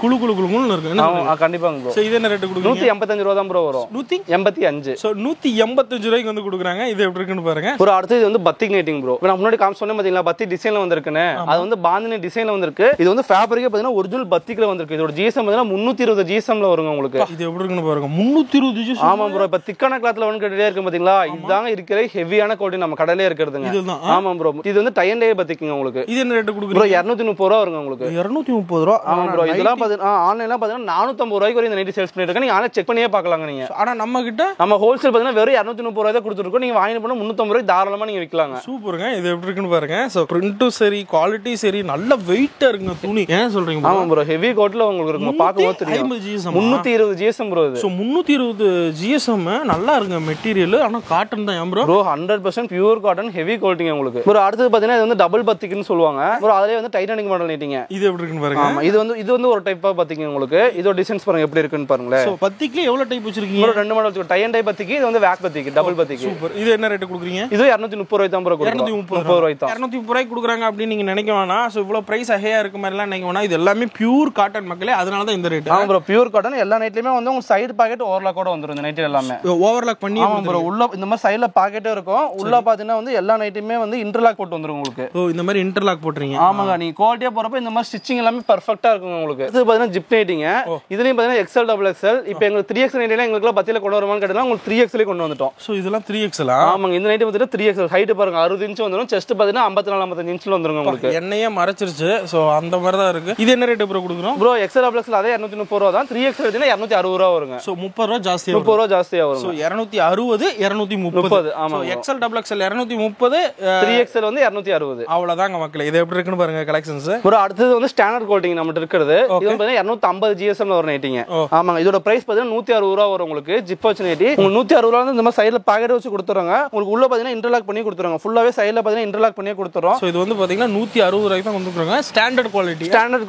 குளு குளு குளுன்னு இருக்கு. ஆமா கண்டிப்பாங்க ப்ரோ. சோ இது என்ன ரேட் கொடுக்குறீங்க? 185 ரூபாய் தான் ப்ரோ வரும். 185. சோ 185 ரூபாய்க்கு வந்து கொடுக்குறாங்க. இது எப்படி இருக்குன்னு பாருங்க. ஒரு அடுத்து இது வந்து பத்திக் நைட்டிங் ப்ரோ. நான் முன்னாடி காமிச்ச சொன்னேன் பாத்தீங்களா பத்தி டிசைன்ல வந்திருக்குன்னு. அது வந்து பாந்தினி டிசைன்ல வந்திருக்கு. இது வந்து ஃபேப்ரிக்கே பாத்தீங்கன்னா ஒரிஜினல் பத்திக்ல வந்திருக்கு. இதோட GSM பாத்தீங்கன்னா 320 GSM ல வருங்க உங்களுக்கு. இது எப்படி இருக்குன்னு பாருங்க. 320 GSM. ஆமா ப்ரோ. இப்ப திக்கான கிளாத்ல வந்து கேட்டே இருக்கு பாத்தீங்களா. இதுதாங்க இருக்கிற ஹெவியான குவாலிட்டி நம்ம கடையிலே இருக்குதுங்க. இதுதான். ஆமா ப்ரோ. இது வந்து டை அண்ட் டை பத்திக்குங்க உங்களுக்கு. இது என்ன ரேட் கொடுக்குறீங்க? ப்ரோ 230 ரூபாய் வருங்க உங்களுக்கு. 230 ரூபாய். ஆமா ப்ரோ. இதெல்லாம் பாத்தீங்கன்னா ஆன்லைன்ல பாத்தீங்கன்னா 450 ரூபாய்க்கு வரை இந்த நைட்டி சேல்ஸ் பண்ணிட்டு இருக்காங்க. நீங்க ஆனா செக் பண்ணியே பார்க்கலாங்க நீங்க. ஆனா நம்ம கிட்ட நம்ம ஹோல்சேல் பாத்தீங்கன்னா வெறும் 230 ரூபாய் தான் கொடுத்துருக்கோம். நீங்க வாங்கி போனா 350 ரூபாய் தாராளமா நீங்க விக்கலாங்க. சூப்பருங்க. இது எப்படி இருக்குன்னு பாருங்க. சோ பிரிண்டும் சரி குவாலிட்டி சரி நல்ல வெயிட்டா இருக்குங்க துணி. ஏன் சொல்றீங்க? ஆமா ப்ரோ. ஹெவி கோட்ல உங்களுக்கு இருக்கும். பாக்கும்போது தெரியும். 320 GSM ப்ரோ இது. சோ 320 GSM நல்லா இருக்குங்க மெட்டீரியல். ஆனா காட்டன் தான் bro. Bro 100% pure cotton heavy குவாலிட்டிங்க உங்களுக்கு. ப்ரோ அடுத்து பாத்தீங்கன்னா இது வந்து டபுள் பத்திக்னு சொல்லுவாங்க. ப்ரோ அதுலயே வந்து டைட்டானிக் மாடல் நைட்டிங்க. இது எப்படி இருக்குன்னு பாருங்க. ஆமா, இது வந்து ஒரு டைப்பா பத்திங்க உங்களுக்கு. இதோட டிசைன்ஸ் பாருங்க எப்படி இருக்குன்னு பாருங்களே. சோ பத்திக்கு எவ்வளவு டைப் வச்சிருக்கீங்க? ப்ரோ ரெண்டு மாடல் வச்சிருக்கோம். டை அண்ட் டை பத்திக்கு. இது வந்து வேக் பத்திக்கு, டபுள் பத்திக்கு. சூப்பர். இது என்ன ரேட் கொடுக்குறீங்க? இது 230 ரூபாய் தான் ப்ரோ கொடுக்குறோம். 230 ரூபாய் தான். 230 ரூபாய்க்கு கொடுக்குறாங்க அப்படி நீங்க நினைக்க வேணாம். சோ இவ்வளவு பிரைஸ் ஹையா இருக்க மாதிரி எல்லாம் நினைக்க வேணாம். இது எல்லாமே பியூர் காட்டன் மக்களே. அதனால தான் இந்த ரேட். ஆமா ப்ரோ. Pure cotton. எல்லா நைட்லயுமே வந்து உங்க சைடு பாக்கெட் ஓவர்லாக் கூட வந்துரும். இந்த நைட் எல்லாமே ஓவர்லாக் பண்ணி. ஆமா ப்ரோ. உள்ள இந்த மாதிரி சைடுல பாக்கெட்டே இருக்கும். உள்ள பாத்தீங்கன்னா வந்து எல்லா நைட்டுமே வந்து இன்டர்லாக் போட்டு வந்துரும் உங்களுக்கு. ஓ இந்த மாதிரி இன்டர்லாக் போட்றீங்க. ஆமாங்க. நீங்க குவாலிட்டியா போறப்ப இந்த மாதிரி ஸ்டிச்சிங் எல்லாமே பெர்ஃபெக்ட்டா இருக்கும் உங்களுக்கு. இது பாத்தீங்கன்னா ஜிப் நைட்டிங்க. இதுலயும் பாத்தீங்கன்னா XL டபுள் XL. இப்போ எங்களுக்கு 3XL நைட்டில எங்களுக்கு பத்தியில கொண்டு வரமான்னு கேட்டா உங்களுக்கு 3XL கொண்டு வந்துட்டோம். சோ இதெல்லாம் 3XL. ஆமாங்க. இந்த நைட் பாத்தீங்கன்னா 3XL. ஹைட் பாருங்க 60 இன்ச் வந்துரும். செஸ்ட் பாத்தீங்கன்னா 54 55 இன்ச்ல வந்துருங்க உங்களுக்கு. என்னையே மறைச்சிருச்சு. சோ அந்த மாதிரி தான் இருக்கு. இது என்ன ரேட் ப்ரோ கொடுக்குறோம்? ப்ரோ XL டபுள் XL அதே 230 ரூபாய் தான். 3XL எடுத்தீங்கன்னா 260 ரூபாய் வருங்க. சோ 30 ரூபாய் ஜாஸ்தியா 30 ரூபாய் ஜாஸ்தியா வரும். சோ 260 230. ஆமா. XL டபுள் XL 230, 3XL வந்து 260. அவ்வளவுதாங்க மக்களே. இது எப்படி இருக்குன்னு பாருங்க கலெக்ஷன்ஸ். ப்ரோ அடுத்து வந்து ஸ்டாண்டர்ட் குவாலிட்டி நம்மட்ட இருக்குது. இது வந்து 250 GSM ல வர நைட்டிங்க. ஆமாங்க. இதோட பிரைஸ் பாத்தீங்கன்னா 160 ரூபாய் வரும் உங்களுக்கு. ஜிப் வச்ச நைட்டி. உங்களுக்கு 160 ரூபாய் இந்த மாதிரி சைடுல பாக்கெட் வச்சு கொடுத்துறாங்க. உங்களுக்கு உள்ள பாத்தீங்கன்னா இன்டர்லாக் பண்ணி கொடுத்துறாங்க. ஃபுல்லாவே சைடுல பாத்தீங்கன்னா இன்டர்லாக் பண்ணி பண்ணியே கொடுத்துறோம். ஸோ இது வந்து பாத்தீங்கன்னா 160 ரூபாய்க்கு தான் கொடுக்குறாங்க. ஸ்டாண்டர்ட்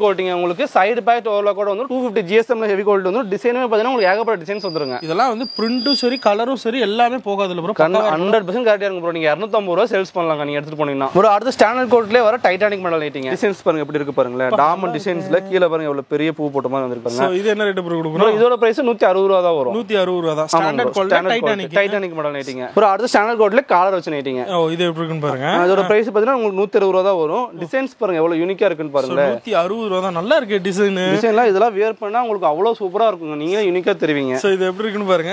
குவாலிட்டி உங்களுக்கு சைடு பேக் ஓவர்லாக் கூட வந்து 250 GSM ஹெவி குவாலிட்டி வந்து டிசைனுமே பாத்தீங்கன்னா உங்களுக்கு ஏகப்பட்ட டிசைன்ஸ் வந்துருங்க. இதெல்லாம் வந்து பிரிண்டும் சரி கலரும் சரி எல்லாமே போகாதுல ப்ரோ. 100% கரெக்டா இருக்கும் ப்ரோ. நீங்க 250 ரூபாய் சேல்ஸ் பண்ணலாம் நீங்க எடுத்துட்டு போனீங்கன்னா. ப்ரோ அடுத்து ஸ்டாண்டர்ட் குவாலிட்டிலே வர டைட்டானிக் மாடல் லைட்டிங் டிசைன்ஸ் பாருங்க எப்படி இருக்கு பாருங்க. டாமண்ட் டிசைன்ஸ்ல கீழ பாருங்க எவ்வளவு பெரிய பூ போட்ட மாதிரி வந்திருக்காங்க. சோ இது என்ன ரேட் ப்ரோ கொடுக்குறோம்? இதோட பிரைஸ் 160 ரூபாய் தான் வரும். 160 ரூபாய் தான் standard quality Titanic model lighting. Bro அடுத்து ஸ்டாண்டர்ட் குவாலிட்டில காலர் வச்சு லைட்டிங். ஓ இது எப்படி இருக்குன்னு பாருங்க. இதோட பிரைஸ் பாத்தீங்கன்னா உங்களுக்கு 160 ரூபாய் தான் வரும். டிசைன்ஸ் பாருங்க எவ்வளவு யூனிக்கா இருக்குன்னு பாருங்க. 160 ரூபாய் தான். நல்லா இருக்கு டிசைன்லாம். இதெல்லாம் வியர் பண்ணா உங்களுக்கு அவ்வளவு சூப்பரா இருக்குங்க. நீங்களே யூனிக்கா தெரிவிங்க. சோ இது எப்படி இருக்குன்னு பாருங்க.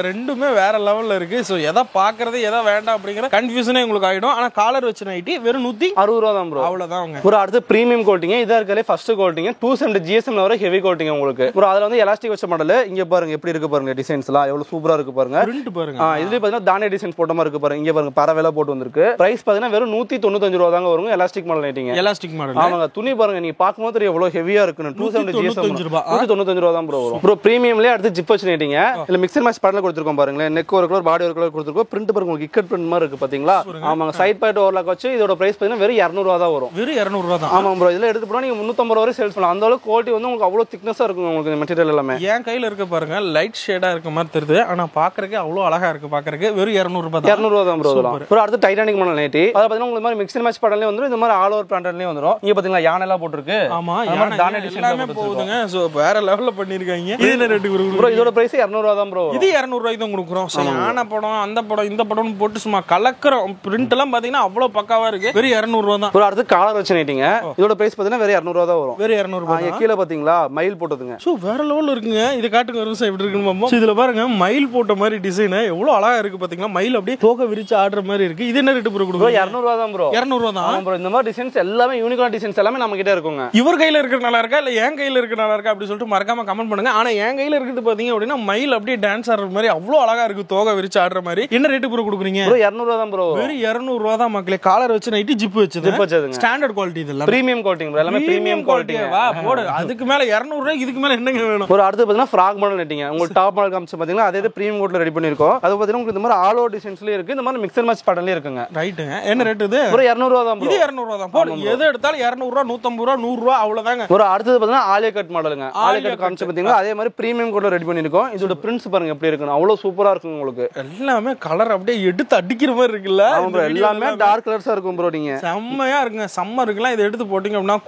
ரெண்டுமே வேற லெவல்ல இருக்கு. சோ எதை பாக்குறது எதை வேண்டாம் அப்படிங்கிற கன்ஃபியூஷனே உங்களுக்கு ஆயிடும். ஆனா காலர் வச்சு நைட்டி வெறும் 160 ரூபாய் தான் ப்ரோ. அவ்வளவுதான். ப்ரோ அடுத்து பிரீமியம் கோட்டிங். இதா இருக்கலே ஃபர்ஸ்ட் கோட்டிங் 270 GSM வர ஹெவி கோட்டிங் உங்களுக்கு. ப்ரோ அதுல வந்து எலாஸ்டிக் வச்ச மாடல். இங்க பாருங்க எப்படி இருக்கு பாருங்க. டிசைன்ஸ்லாம் எவ்வளவு சூப்பரா இருக்கு பாருங்க. பிரிண்ட் பாருங்க. இதுல பாத்தீங்கன்னா தானே டிசைன்ஸ் போட்ட மாதிரி இருக்கு பாருங்க. இங்க பாருங்க பரவேல போட்டு வந்திருக்கு. பிரைஸ் பாத்தீங்கன்னா வெறும் 195 ரூபாய் தாங்க வரும். Elastic model lighting. Elastic model. ஆமாங்க. துணி பாருங்க நீங்க பாக்கும்போது தெரியும் எவ்வளவு ஹெவியா இருக்குன்னு. 270 GSM 195 ரூபாய் தான் ப்ரோ வரும். ப்ரோ பிரீமியம்லயே அடுத்து ஜிப் வச்சு லைட்டிங். இல்ல மிக்சர் மேட்ச் பேட்டர்ல கொடுத்திருக்கோம் பாருங்க. நெக் ஒரு கலர் பாடி ஒரு கலர் கொடுத்திருக்கோம். பிரிண்ட் பாருங்க உங்களுக்கு இக்கட் பிரிண்ட் மாதிரி இருக்கு பாத்தீங்களா. ஆமாங்க. சைடு பாக்கெட் ஓவர்லாக் வச்சு இதோட பிரைஸ் பாத்தீங்கன்னா வெறும் 200 ரூபாய் தான் வரும். வெறும் 200 ரூபாய் தான். ஆமா ப்ரோ. இதெல்லாம் எடுத்து போனா நீங்க 350 ரூபாய் சேல்ஸ் பண்ணலாம். அந்த அளவுக்கு குவாலிட்டி வந்து உங்களுக்கு அவ்வளவு திக்னஸா இருக்கும் உங்களுக்கு மெட்டீரியல் எல்லாமே. என் கையில இருக்க பாருங்க லைட் ஷேடா இருக்க மாதிரி தெரியுது. ஆனா பாக்குறதுக்கு அவ்வளவு அழகா இருக்கு. பாக்குறதுக்கு வெறும் 200 ரூபாய் தான். 200 ரூபாய் தான் ப்ரோ இதெல்லாம். ப்ரோ அடுத்து டைட்டானிக் மாடல் நைட்டி. அத பாத்தீங்கன்னா உங்களுக்கு மாதிரி மிக்சர் மேட்ச் பேட்டர்ன்லயே வந்துரும். இந்த மாதிரி ஆல் ஓவர் பேட்டர்ன்லயே வந்துரும். இங்க பாத்தீங்கன்னா யானை எல்லாம் போட்டுருக்கு. ஆமா யானை தானே டிசைன்ல போகுதுங்க. சோ வேற லெவல்ல பண்ணிருக்காங்க. இது என்ன ரேட் ப்ரோ? இதோட பிரைஸ் 200 ரூபாய் தான் ப்ரோ. இது 200 ரூபாய்க்கு தான் கொடுக்குறோம். யானை படம் அந்த படம் இந்த படம்னு போட்டு சும்மா கலக்குறோம். பிரிண்ட் எல்லாம் பாத்தீங்கன்னா அவ்வளவு பக்காவா இருக்கு. வெறும் 200 ரூபாய் தான். ப்ரோ அடுத்து காலர் வச்சு நைட்டிங்க. இதோட பிரைஸ் பாத்தீங்கன்னா வெறும் 200 ரூபாய் தான் வரும். வெறும் 200 ரூபாய். கீழ பாத்தீங்களா மயில் போட்டதுங்க. சோ வேற லெவல்ல இருக்குங்க. இது காட்டுங்க ஒரு நிமிஷம் எப்படி இருக்குன்னு பாப்போம். இதுல பாருங்க மயில் போட்ட மாதிரி டிசைன் எவ்வளவு அழகா இருக்கு பாத்தீங்களா. மயில் அப்படியே தோகை விரிச்சு ஆடுற மாதிரி இருக்கு. இது என்ன ரேட் ப்ரோ கொடுக்குறோம்? 200 ரூபாய் தான் ப்ரோ. 200 ரூபாய் தான். ஆமா ப்ரோ. இந்த மாதிரி டிசைன்ஸ் எல்லாமே யூனிக்கான டிசைன்ஸ் எல்லாமே நம்ம கிட்ட இருக்குங்க. இவர் கையில இருக்கிற நல்லா இருக்கா இல்ல என் கையில இருக்கிற நல்லா இருக்கா அப்படி சொல்லிட்டு மறக்காம கமெண்ட் பண்ணுங்க. ஆனா என் கையில இருக்குது பாத்தீங்க அப்படின்னா மயில் அப்படியே டான்ஸ் ஆடுற மாதிரி அவ்வளவு அழகா இருக்கு. தோகை விரிச்சு ஆடுற மாதிரி. என்ன ரேட் ப்ரோ கொடுக்குறீங்க? ப்ரோ 200 ரூபாய் தான் ப்ரோ. வெறும் 200 ரூபாய் தான் மக்களே. காலர் வச்சு நைட்டி ஜிப் வச்சதுங்க. ஸ்டாண்டர்ட் குவாலிட்டி இதெல்லாம். Premium quality bro. எல்லாமே பிரீமியம் குவாலிட்டி. வா போடு. அதுக்கு மேல 200 ரூபாய்க்கு இதுக்கு மேல என்னங்க வேணும்? ஒரு அடுத்து பாத்தீங்கன்னா ஃப்ராக் மாடல் நைட்டிங்க. உங்களுக்கு டாப் மாடல் காமிச்சு பாத்தீங்கன்னா அதே பிரீமியம் கோட்ல ரெடி பண்ணிருக்கோம். அது பாத்தீங்கன்னா உங்களுக்கு இந்த மாதிரி ஆல் ஓவர் டிசைன்ஸ்லயே இருக்கு. இந்த மாதிரி மிக்சர் மேட்ச் பேட்டர்ன்லயே இருக்குங்க. ரைட்டுங்க. என்ன ரேட் இது? ஒரு 200 ரூபாய் தான் ப்ரோ. இது 200 ரூபாய் தான். போடு. எது எடுத்தாலும் 200 ரூபாய் 150 ரூபாய் 100 ரூபாய் அவ்வளவுதாங்க. ஒரு அடுத்து பாத்தீங்கன்னா ஆலியா கட் மாடலுங்க. ஆலியா கட் காமிச்சு பாத்தீங்கன்னா அதே மாதிரி பிரீமியம் கோட்ல ரெடி பண்ணிருக்கோம். இதோட பிரிண்ட்ஸ் பாருங்க எப்படி இருக்குன்னு. அவ்வளவு சூப்பரா இருக்கும் உங்களுக்கு. எல்லாமே கலர் அப்படியே எடுத்து அடிக்கிற மாதிரி இருக்குல்ல. எல்லாமே டார்க் கலர்ஸா இருக்கும் ப்ரோ. நீங்க செம்மையா இருக்குங்க. சம்மருக்குலாம் இதை எடுத்து போட்டீங்க அப்படின்னா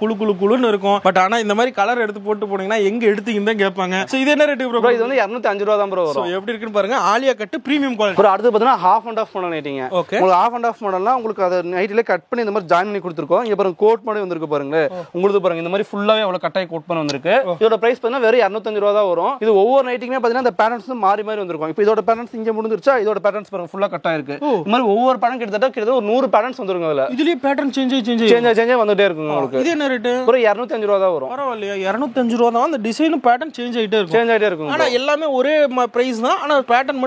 குளுன்னு இருக்கும். பட் ஆனா இந்த மாதிரி கலர் எடுத்து போட்டு போனீங்கன்னா எங்க எடுத்தீங்கன்னு தான் கேட்பாங்க. சோ இது என்ன ரேட் ப்ரோ? இது வந்து 205 ரூபாய் தான் ப்ரோ வரும். எப்படி இருக்குன்னு பாருங்க. Alia cut premium quality. Bro அடுத்து பாத்தீங்கன்னா ஹாஃப் அண்ட் ஆஃப் மாடல் நைட்டிங்க. ஓகே. உங்களுக்கு ஹாஃப் அண்ட் ஆஃப் மாடல்னா உங்களுக்கு அத நைட்டில கட் பண்ணி இந்த மாதிரி ஜாயின் பண்ணி கொடுத்திருக்கோம். இங்க பாருங்க கோட் மாதிரி வந்திருக்கு பாருங்க. உங்களுக்கு பாருங்க இந்த மாதிரி ஃபுல்லாவே அவ்வளவு கட்டாய் கோட் பண்ணி வந்திருக்கு. இதோட பிரைஸ் பாத்தீங்கன்னா வெறும் 205 ரூபாய் தான் வரும். இது ஒவ்வொரு நைட்டிங்குமே பாத்தீங்கன்னா அந்த பேட்டர்ன்ஸ் மாறி மாறி வந்திருக்கும். இப்போ இதோட பேட்டர்ன்ஸ் இங்க முடிஞ்சிருச்சா இதோட பேட்டர்ன்ஸ் பாருங்க ஃபுல்லா கட் ஆயிருக்கு. இந்த மாதிரி ஒவ்வொரு பேட்டர்ன் கிட்டத்தட்ட ஒரு 100 பேட்டர்ன்ஸ் வந்துருங்க. அதுல இதுலயே பேட்டர்ன் சேஞ்ச் வந்துட்டே இருக்குங்க உங்களுக்கு. இது என்ன ரேட்? ஒரு 205 ரூபாய் தான் வரும். பரவாயில்லையா? 205 ரூபாய் தான். அந்த டிசைனும் பேட்டர்ன் சேஞ்ச் ஆயிட்டே இருக்கும். ஆனா எல்லாமே ஒரே பிரைஸ் தான். ஆனா பேட்டர்ன்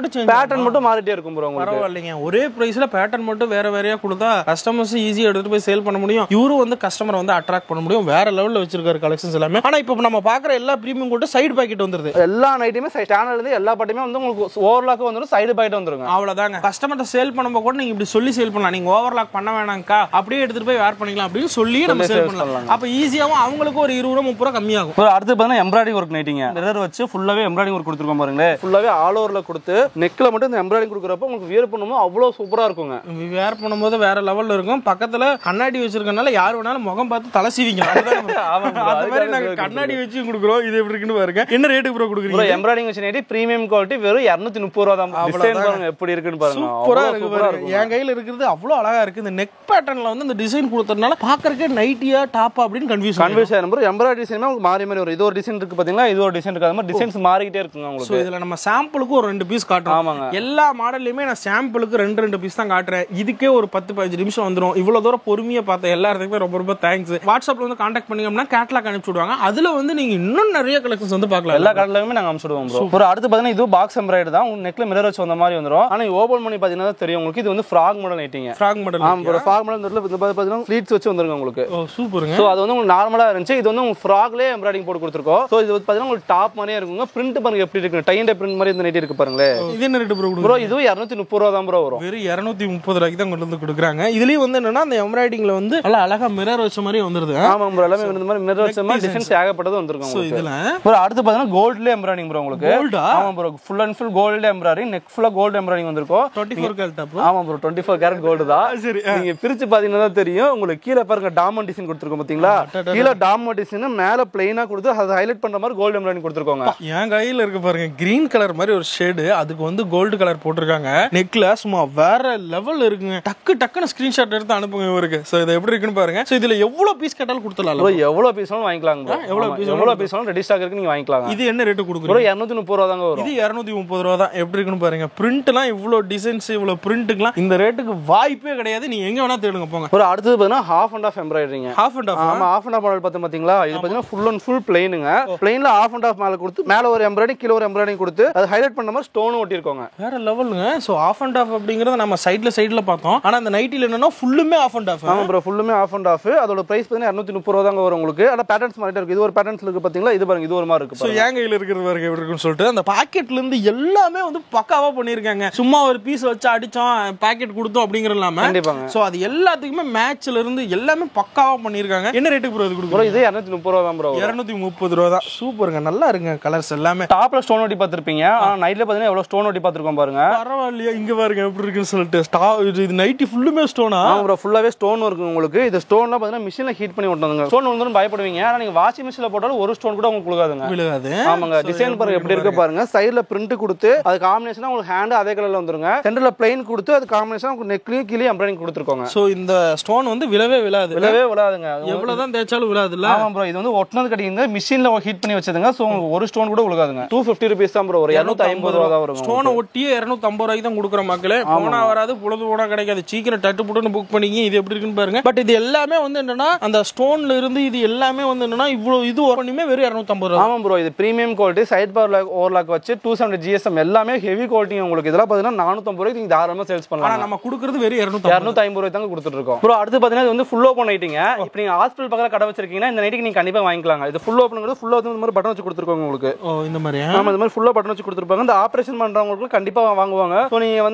மட்டும் மாறிட்டே இருக்கும் ப்ரோ உங்களுக்கு. பரவாயில்லைங்க. ஒரே பிரைஸ்ல பேட்டர்ன் மட்டும் வேற வேறையா கொடுத்தா கஸ்டமர்ஸ் ஈஸியா எடுத்து போய் சேல் பண்ண முடியும். இவரும் வந்து கஸ்டமர் வந்து அட்ராக்ட் பண்ண முடியும். வேற லெவல்ல வச்சிருக்காரு கலெக்ஷன்ஸ் எல்லாமே. ஆனா இப்போ நம்ம பாக்குற எல்லா பிரீமியம் கூட சைடு பாக்கெட் வந்துருது. எல்லா நைட்டுமே ஸ்டாண்டர்ட்ல இருந்து எல்லா பாட்டுமே வந்து உங்களுக்கு ஓவர்லாக் வந்துரும். சைடு பாக்கெட் வந்துருங்க. அவ்வளவுதாங்க. கஸ்டமர்ட்ட சேல் பண்ணும்போது கூட நீங்க இப்படி சொல்லி சேல் பண்ணலாம். நீங்க ஓவர்லாக் பண்ண வேணாம்க்கா அப்படியே எடுத்துட்டு போய் வேர் பண்ணிக்கலாம் அப்படின்னு சொல்லி நம்ம சேல் பண்ணலாம். அப்ப ஈஸியாவும் அவங்களுக்கு ஒரு 20 ரூபாய் 30 ரூபாய் கம்மியாகும். அடுத்து பாத்தீங்கன்னா எம்ப்ராய்டிங் ஒர்க் நைட்டிங்க. மிரர் வச்சு ஃபுல்லாவே எம்ப்ராய்டிங் ஒர்க் கொடுத்துருக்கோம் பாருங்களேன். ஃபுல்லாவே ஆல் ஓவர்ல கொடுத்து நெக்ல மட்டும் இந்த எம்ப்ராய்டிங் கொடுக்குறப்ப உங்களுக்கு வியர் பண்ணும்போது அவ்வளவு சூப்பரா இருக்குங்க. வேர் பண்ணும்போது வேற லெவல்ல இருக்கும். பக்கத்துல கண்ணாடி வச்சிருக்கனால யார் வேணாலும் முகம் பார்த்து தலை சீவிங்க. அந்த மாதிரி நாங்க கண்ணாடி வச்சு கொடுக்குறோம். இது எப்படி இருக்குன்னு பாருங்க. என்ன ரேட்டுக்கு ப்ரோ கொடுக்குறீங்க? எம்ப்ராய்டிங் வச்சு நைட்டி பிரீமியம் குவாலிட்டி வெறும் 230 ரூபாய் தான். டிசைன் பாருங்க எப்படி இருக்குன்னு பாருங்க. சூப்பரா இருக்கு பாருங்க. என் கையில இருக்கிறது அவ்வளவு அழகா இருக்கு. இந்த நெக் பேட்டர்ன்ல வந்து இந்த டிசைன் கொடுத்தறனால பாக்கறதுக்கு நைட்டியா டாப்பா அப்படின்னு கன்ஃபியூஸ் ஆகும். எம்ப்ராய்டரி டிசைன் உங்களுக்கு மாறி மாறி வரும். இது ஒரு டிசைன் இருக்கு பாத்தீங்களா, இது ஒரு டிசைன் இருக்கு. அது மாதிரி டிசைன்ஸ் மாறிக்கிட்டே இருக்குங்க உங்களுக்கு. சோ இதுல நம்ம சாம்பிளுக்கு ஒரு 2 பீஸ் காட்டுறோம். ஆமாங்க. எல்லா மாடல்லையுமே நான் சாம்பிளுக்கு 2 பீஸ் தான் காட்டுறேன். இதுக்கே ஒரு 10-15 நிமிஷம் வந்துரும். இவ்வளவு தூரம் பொறுமையா பார்த்த எல்லாருக்குமே ரொம்ப ரொம்ப தேங்க்ஸ். வாட்ஸ்அப்ல வந்து கான்டாக்ட் பண்ணீங்க அப்படின்னா கேட்டலாக் அனுப்பிச்சு விடுவாங்க. அதுல வந்து நீங்க இன்னும் நிறைய கலெக்ஷன்ஸ் வந்து பார்க்கலாம். எல்லா கடலையுமே நாங்க அனுப்பிச்சு விடுவோம் ப்ரோ. ஒரு அடுத்து பாத்தீங்கன்னா இது பாக்ஸ் எம்ப்ராய்டரி தான். உங்க நெக்ல மிரர் வச்சு வந்த மாதிரி வந்துரும். ஆனா ஓபன் பண்ணி பாத்தீங்கன்னா தெரியும் உங்களுக்கு. இது வந்து ஃப்ராக் மாடல் நைட்டிங்க. Frock model. ஆமா ப்ரோ. ஃப்ராக் மாடல் இந்த பாத்தீங்கன்னா ஃப்ளீட்ஸ் வச்சு வந்துருங்க உங்களுக்கு. ஓ சூப்பருங்க. சோ அது வந்து உங்களுக்கு நார்மலா இருந்துச்சு. இது வந்து உங்களுக்கு ஃப்ராக்லயே எம்ப்ராய்டிங் போட்டு கொடுத்துருக்கோம். சோ இது பாத்தீங்கன்னா உங்களுக்கு டாப் மாதிரியே இருக்குங்க. பிரிண்ட் பாருங்க எப்படி இருக்கு. டை அண்ட் பிரிண்ட் மாதிரி இந்த நைட்டி இருக்கு பாருங்களே. இது என்ன ரேட் ப்ரோ? ப்ரோ இது 230 ரூபாய் தான் ப்ரோ வரும். வெறும் 230 ரூபாய்க்கு தான் கொண்டு வந்து கொடுக்குறாங்க. இதுலயும் வந்து என்னன்னா அந்த எம்ப்ராய்டிங்ல வந்து நல்லா அழகா மிரர் வச்ச மாதிரி வந்துருது. ஆமா ப்ரோ, எல்லாமே இந்த மாதிரி மிரர் வச்ச மாதிரி டிசைன்ஸ் ஏகப்பட்டது வந்திருக்கும். சோ இதுல ப்ரோ அடுத்து பாத்தீங்கன்னா கோல்ட்ல எம்ப்ராய்டிங் ப்ரோ உங்களுக்கு. கோல்டா? ஆமா bro, full and full gold embroidering, neck ஃபுல்லா கோல்ட் எம்ப்ராய்டிங் வந்திருக்கும். 24 கேரட் ப்ரோ. ஆமா ப்ரோ, 24 கேரட் கோல்ட் தான். சரி, நீங்க பிரிச்சு பாத்தீங்கன்னா தான் தெரியும் உங்களுக்கு. கீழ பாருங்க டாமண்ட் டிசைன் கொடுத்திருக்கோம் பாத்தீங்களா? கீழ டாமண்ட் டிசைன், மேல பிளைனா கொடுத்து அதை ஹைலைட் பண்ற மாதிரி கோல்ட் எம்ப்ராய்டிங் கொடுத்திருக்காங்க. என் கையில இருக்கு பாருங்க, கிரீன் கலர் மாதிரி ஒரு ஷேடு, அதுக்கு வந்து கோல்டு கலர் போட்டிருக்காங்க. நெக்ல சும்மா வேற லெவல் இருக்குங்க. டக்குன்னு ஸ்கிரீன்ஷாட் எடுத்து அனுப்புங்க இவருக்கு. சோ இது எப்படி இருக்குன்னு பாருங்க. சோ இதுல எவ்வளவு பீஸ் கேட்டாலும் கொடுத்துடலாம். எவ்வளவு பீஸ் வேணாலும் வாங்கிக்கலாம் ப்ரோ. எவ்வளவு பீஸ் வேணாலும் ரெடி ஸ்டாக் இருக்கு, நீங்க வாங்கிக்கலாம். இது என்ன ரேட் கொடுக்குறீங்க ப்ரோ? 230 ரூபாய் தாங்க வரும். இது 230 ரூபாய் தான். எப்படி இருக்குன்னு பாருங்க. பிரிண்ட்லாம் இவ்வளவு டிசைன்ஸ், இவ்வளவு பிரிண்ட்லாம் இந்த ரேட்டுக்கு வாய்ப்பே கிடையாது. நீங்க எங்க வேணா தேடுங்க போங்க. ஒரு அடுத்து பாத்தீங்கன்னா ஹாஃப் அண்ட் ஆஃப் எம்ப்ராய்டரிங்க. Half and half. ஆமா, ஹாஃப் அண்ட் ஆஃப் மாடல் பாத்தீங்களா? இது பாத்தீங்கன்னா ஃபுல் அண்ட் ஃபுல் பிளைனுங்க. பிளைன்ல ஹாஃப் அண்ட் ஆஃப் மேல கொடுத்து மேல ஒரு எம்ப்ராய்டிங், கீழ ஒரு எம்ப்ராய்டிங் கொடுத்து அது ஹைலைட் பண்ண மாதிரி ஸ்டோன் ஒட்டி இருக்காங்க. வேற லெவலுங்க. சோ ஆஃப் அண்ட் ஆஃப் அப்படிங்கறது நம்ம சைடுல பார்த்தோம். ஆனா அந்த நைட்டில என்னன்னா ஃபுல்லுமே ஆஃப் அண்ட் ஆஃப். ஆமா ப்ரோ, ஃபுல்லுமே ஆஃப் அண்ட் ஆஃப். அதோட பிரைஸ் பாத்தீங்கன்னா 230 ரூபாய் தாங்க வரும் உங்களுக்கு. ஆனா பேட்டர்ன்ஸ் மாதிரி இருக்கு. இது ஒரு பேட்டர்ன்ஸ் இருக்கு பாத்தீங்களா? இது பாருங்க, இது ஒரு மாதிரி இருக்கு. சோ என் கையில இருக்கிறது பாருங்க எப்படி இருக்குன்னு சொல்லிட்டு அந்த பாக்கெட்ல இருந்து எல்லாமே வந்து பக்காவா பண்ணிருக்காங்க. சும்மா ஒரு பீஸ் வச்சு அடிச்சோம், பாக்கெட் கொடுத்தோம் அப்படிங்கறது இல்லாம கண்டிப்பாங்க. சோ அது எல்லாத்துக்குமே மேட்ச்ல இருந்து எல்லாமே பக்காவா பண்ணிருக்காங்க. என்ன ரேட்டுக்கு ப்ரோ இது ப்ரோ? இது 230 ரூபாய் தான் ப்ரோ. 230 ரூபாய் தான். சூப்பருங்க, நல்லா இருக்குங்க கலர்ஸ் எல்லாமே. டாப்ல ஸ்டோன் ஒட்டி பாத்திருப்பீங்க. ஆனா நைட்ல பாத்தீங்கன்னா எவ்வளவு ஸ்டோன் ஒட்டி பாத்துருக்கோம் பாருங்க. பரவாயில்லையா? இங்க பாருங்க எப்படி இருக்குன்னு சொல்லிட்டு இது நைட்டி ஃபுல்லுமே ஸ்டோனா? ஆமா ப்ரோ, ஃபுல்லாவே ஸ்டோன் இருக்கு உங்களுக்கு. இது ஸ்டோன்லாம் பாத்தீங்கன்னா மிஷின்ல ஹீட் பண்ணி ஒட்டணுங்க. ஸ்டோன் வந்து பயப்படுவீங்க, ஆனா நீங்க வாஷிங் மிஷின்ல போட்டாலும் ஒரு ஸ்டோன் கூட உங்களுக்கு விழுகாது. ஆமாங்க. டிசைன் பாருங்க எப்படி இருக்கு பாருங்க. சைடுல பிரிண்ட் கொடுத்து அது காம்பினேஷனா உங்களுக்கு ஹேண்ட் அதே கலர்ல வந்துருங்க. சென்டர்ல பிளைன் கொடுத்து அது காம்பினேஷனா உங்களுக்கு நெக்லயும் கீழே எம்ப்ராய்டிங் கொடுத்திருக்காங்க. சோ இந்த ஸ்டோன் வந்து விழவே விழாதுங்க. எவ்வளவுதான் தேய்ச்சாலும் விழாதுல்ல? ஆமா ப்ரோ, இது வந்து ஒட்டினது கிடையாது, மிஷின்ல ஹீட் பண்ணி வச்சதுங்க. சோ உங்களுக்கு ஒரு ஸ்டோன் கூட விழுகாதுங்க. 250 ரூபீஸ் தான் ப்ரோ. ஒரு 250 ரூபாய் தான் வரும். ஸ்டோனை ஒட்டியே 250 ரூபாய்க்கு தான் கொடுக்குற மக்களே. போனா வராது, பொழுது போனா கிடைக்காது. சீக்கிரம் டட்டு புட்டுன்னு புக் பண்ணிங்க. இது எப்படி இருக்குன்னு பாருங்க. பட் இது எல்லாமே வந்து என்னன்னா அந்த ஸ்டோன்ல இருந்து இது எல்லாமே வந்து என்னன்னா இவ்வளவு இது ஒண்ணுமே வெறும் 250 ரூபாய். ஆமா ப்ரோ, இது premium quality, side power overlock வச்சு 270 GSM எல்லாமே ஹெவி குவாலிட்டி உங்களுக்கு. இதெல்லாம் பாத்தீங்கன்னா 450 ரூபாய்க்கு நீங்க தாராளமா சேல்ஸ் பண்ணலாம். ஆனா நம்ம கொடுக்கிறது வெறும் 250 ரூபாய் தாங்க கொடுத்துட்டு இருக்கோம் ப்ரோ. அடுத்து பாத்தீங்கன்னா இது வந்து ஃபுல் ஓபன் நைட்டிங்க. இப்போ நீங்க ஹாஸ்பிடல் பக்கத்துல கடை வச்சிருக்கீங்கன்னா இந்த நைட்டிக்கு நீங்க கண்டிப்பா வாங்கிக்கலாம். இது ஃபுல் ஓபன்ங்கிறது ஃபுல்லா வந்து இந்த மாதிரி பட்டன் வச்சு கொடுத்துருக்காங்க உங்களுக்கு. ஓ, இந்த மாதிரி. ஆமா, இந்த மாதிரி ஃபுல்லா பட்டன் வச்சு கொடுத்துருப்பாங்க. இந்த ஆபரேஷன் பண்றவங்களுக்கு கண்டிப்பா வாங்குவாங்க. சோ நீங்க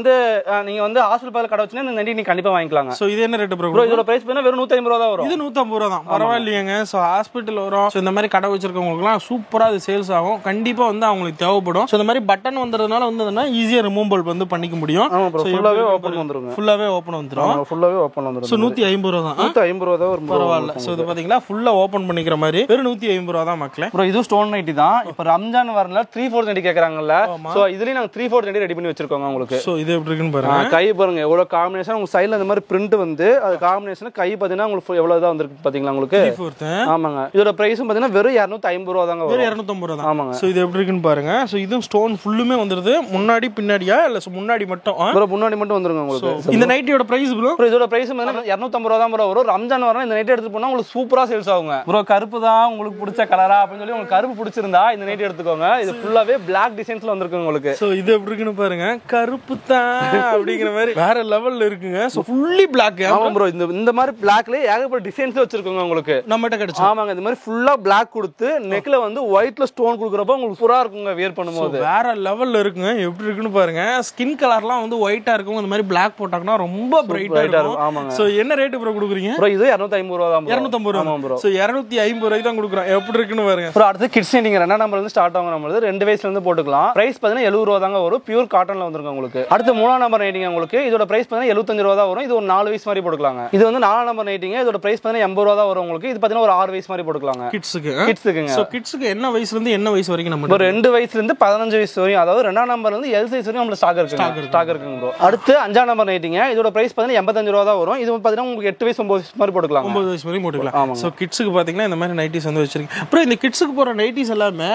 வந்து ஹாஸ்பிடல் பக்கத்துல கடை வச்சீங்கன்னா இந்த நைட்டி நீங்க கண்டிப்பா வாங்கிக்கலாம். சோ இது என்ன ரேட் ப்ரோ? இதோட பிரைஸ் பாத்தீங்கன்னா வெறும் 150 ரூபாய் தான் வரும். இது 150 ரூபாய் தான். பரவாயில்லையேங்க. சோ ஹாஸ்பிடல் வரும். சோ இந்த மாதிரி கடை வச்சிருக்கவங்களுக்குலாம் சூப்பரா அது சேல்ஸ் ஆகும். கண்டிப்பா வந்து அவங்களுக்கு தேவைப்படும். சோ இந்த மாதிரி பட்டன் வந்ததுனால வந்து ஈஸியா ரிமூவல் வந்து பண்ணிக்க முடியும். ஃபுல்லாவே ஓபன் வந்துரும். ஃபுல்லாவே ஓபன் வந்துரும். ஃபுல்லாவே ஓபன் வந்துரும். சோ 150 ரூபாய் தான். 150 ரூபாய் தான் வரும். பரவாயில்லை. சோ இது பாத்தீங்கன்னா ஃபுல்லா ஓபன் பண்ணிக்கிற மாதிரி வெறும் 150 ரூபாய் தான் மக்களே. ப்ரோ இது ஸ்டோன் நைட்டி தான். இப்போ ரம்ஜான் வரல 3/4 நைட்டி கேக்குறாங்கல்ல. சோ இதுலயே நாங்க 3/4 நைட்டி ரெடி பண்ணி வச்சிருக்கோம் உங்களுக்கு. சோ இது எப்படி இருக்குன்னு பாருங்க. கை பாருங்க எவ்வளவு காம்பினேஷன். உங்க சைடுல இந்த மாதிரி பிரிண்ட் வந்து அது காம்பினேஷன் கை பாத்தீங்கன்னா உங்களுக்கு எவ்வளவு தான் வந்திருக்கு பாத்தீங்களா உங்களுக்கு. 3/4. ஆமாங்க. இதோட பிரைஸும் பாத்தீங்கன்னா வெறும் 250 ரூபாய் தாங்க. வெறும் 250 ரூபாய் தான். ஆமாங்க. சோ இது எப்படி இருக்குன்னு பாருங்க. சோ இதுவும் ஸ்டோன் ஃபுல்லுமே வந்துருது. முன்னாடி பின்னாடியா இல்ல முன்னாடி மட்டும்? ப்ரோ முன்னாடி மட்டும் வந்துருங்க உங்களுக்கு. இந்த நைட்டியோட பிரைஸ் ப்ரோ? இதோட பிரைஸ் பாத்தீங்கன்னா 250 ரூபாய் தான் ப்ரோ வரும். ரம்ஜான் வரனா இந்த நைட்டி எடுத்து போனா உங்களுக்கு சூப்பரா சேல்ஸ் ஆகுங்க. ப்ரோ கருப்பு தான் உங்களுக்கு பிடிச்ச கலரா அப்படின்னு சொல்லி உங்களுக்கு கருப்பு பிடிச்சிருந்தா இந்த நைட்டி எடுத்துக்கோங்க. இது ஃபுல்லாவே பிளாக் டிசைன்ஸ்ல வந்திருக்கு உங்களுக்கு. சோ இது எப்படி இருக்குன்னு பாருங்க. கருப்பு தான் அப்படிங்கிற மாதிரி வேற லெவல்ல இருக்குங்க. So fully black. ஆமா ப்ரோ, இந்த மாதிரி பிளாக்ல ஏகப்பட்ட டிசைன்ஸ் வச்சிருக்கோங்க உங்களுக்கு. நம்மட்ட கிடைச்சு. ஆமாங்க. இந்த மாதிரி ஃபுல்லா பிளாக் கொடுத்து நெக்ல வந்து ஒயிட்ல ஸ்டோன் கொடுக்கறப்ப உங்களுக்கு சூப்பரா இருக்குங்க வியர் பண்ணும்போது. வேற லெவல்ல இருக்குங்க. எப்படி இருக்குன்னு பாருங்க. ஸ்கின் கலர்லாம் வந்து ஒயிட்டா இருக்கும். இந்த மாதிரி பிளாக் போட்டாங்கன்னா ரொம்ப பிரைட்டா இருக்கும். ஆமாங்க. சோ என்ன ரேட் ப்ரோ கொடுக்குறீங்க? ப்ரோ இது 250 ரூபாய் தான். 250 ரூபாய். ப்ரோ சோ 250 ரூபாய்க்கு தான் கொடுக்குறோம். எப்படி இருக்குன்னு பாருங்க. ப்ரோ அடுத்து கிட்ஸ் நைட்டிங்க 2ஆம் நம்பர்ல இருந்து ஸ்டார்ட் ஆகும். நம்மளது 2 வயசுல இருந்து போட்டுக்கலாம். பிரைஸ் பாத்தீங்கன்னா 70 ரூபாய் தாங்க வரும். பியூர் காட்டன்ல வந்திருக்கு உங்களுக்கு. அடுத்து 3ஆம் நம்பர் நைட்டிங்க உங்களுக்கு. இதோட பிரைஸ் பாத்தீங்கன்னா 75 ரூபாய் தான் வரும். இது ஒரு 4 வயசு மாதிரி போட்டுக்கலாங்க. இது வந்து 4ஆம் நம்பர் நைட்டிங்க. இதோட பிரைஸ் பாத்தீங்கன்னா 80 ரூபாய் தான் வரும் உங்களுக்கு. இது பாத்தீங்கன்னா ஒரு 6 வயசு மாதிரி போட்டுக்கலாங்க. கிட்ஸ்க்கு. சோ கிட்ஸ்க்கு என்ன வயசுல இருந்து என்ன வயசு வரைக்கும் நம்ம? 2 வயசுல இருந்து 15 வயசு வரையும், அதாவது 2ஆம் நம்பர்ல இருந்து எல் சைஸ் வரையும் நம்ம ஸ்டாக் இருக்குங்க ப்ரோ. அடுத்து 5ஆம் நம்பர் நைட்டிங்க. இதோட பிரைஸ் பாத்தீங்கன்னா 85 ரூபாய் தான் வரும். இது பாத்தீங்கன்னா உங்களுக்கு 8 வயசு 9 வயசு மாதிரி போட்டுக்கலாம். 9 வயசு வரையும் போட்டுக்கலாம். சோ கிட்ஸ்க்கு பாத்தீங்கன்னா இந்த மாதிரி நைட்டிஸ் வந்து வச்சிருக்கீங்க. அப்புறம் இந்த கிட்ஸ்க்கு போற நைட்டிஸ் எல்லாமே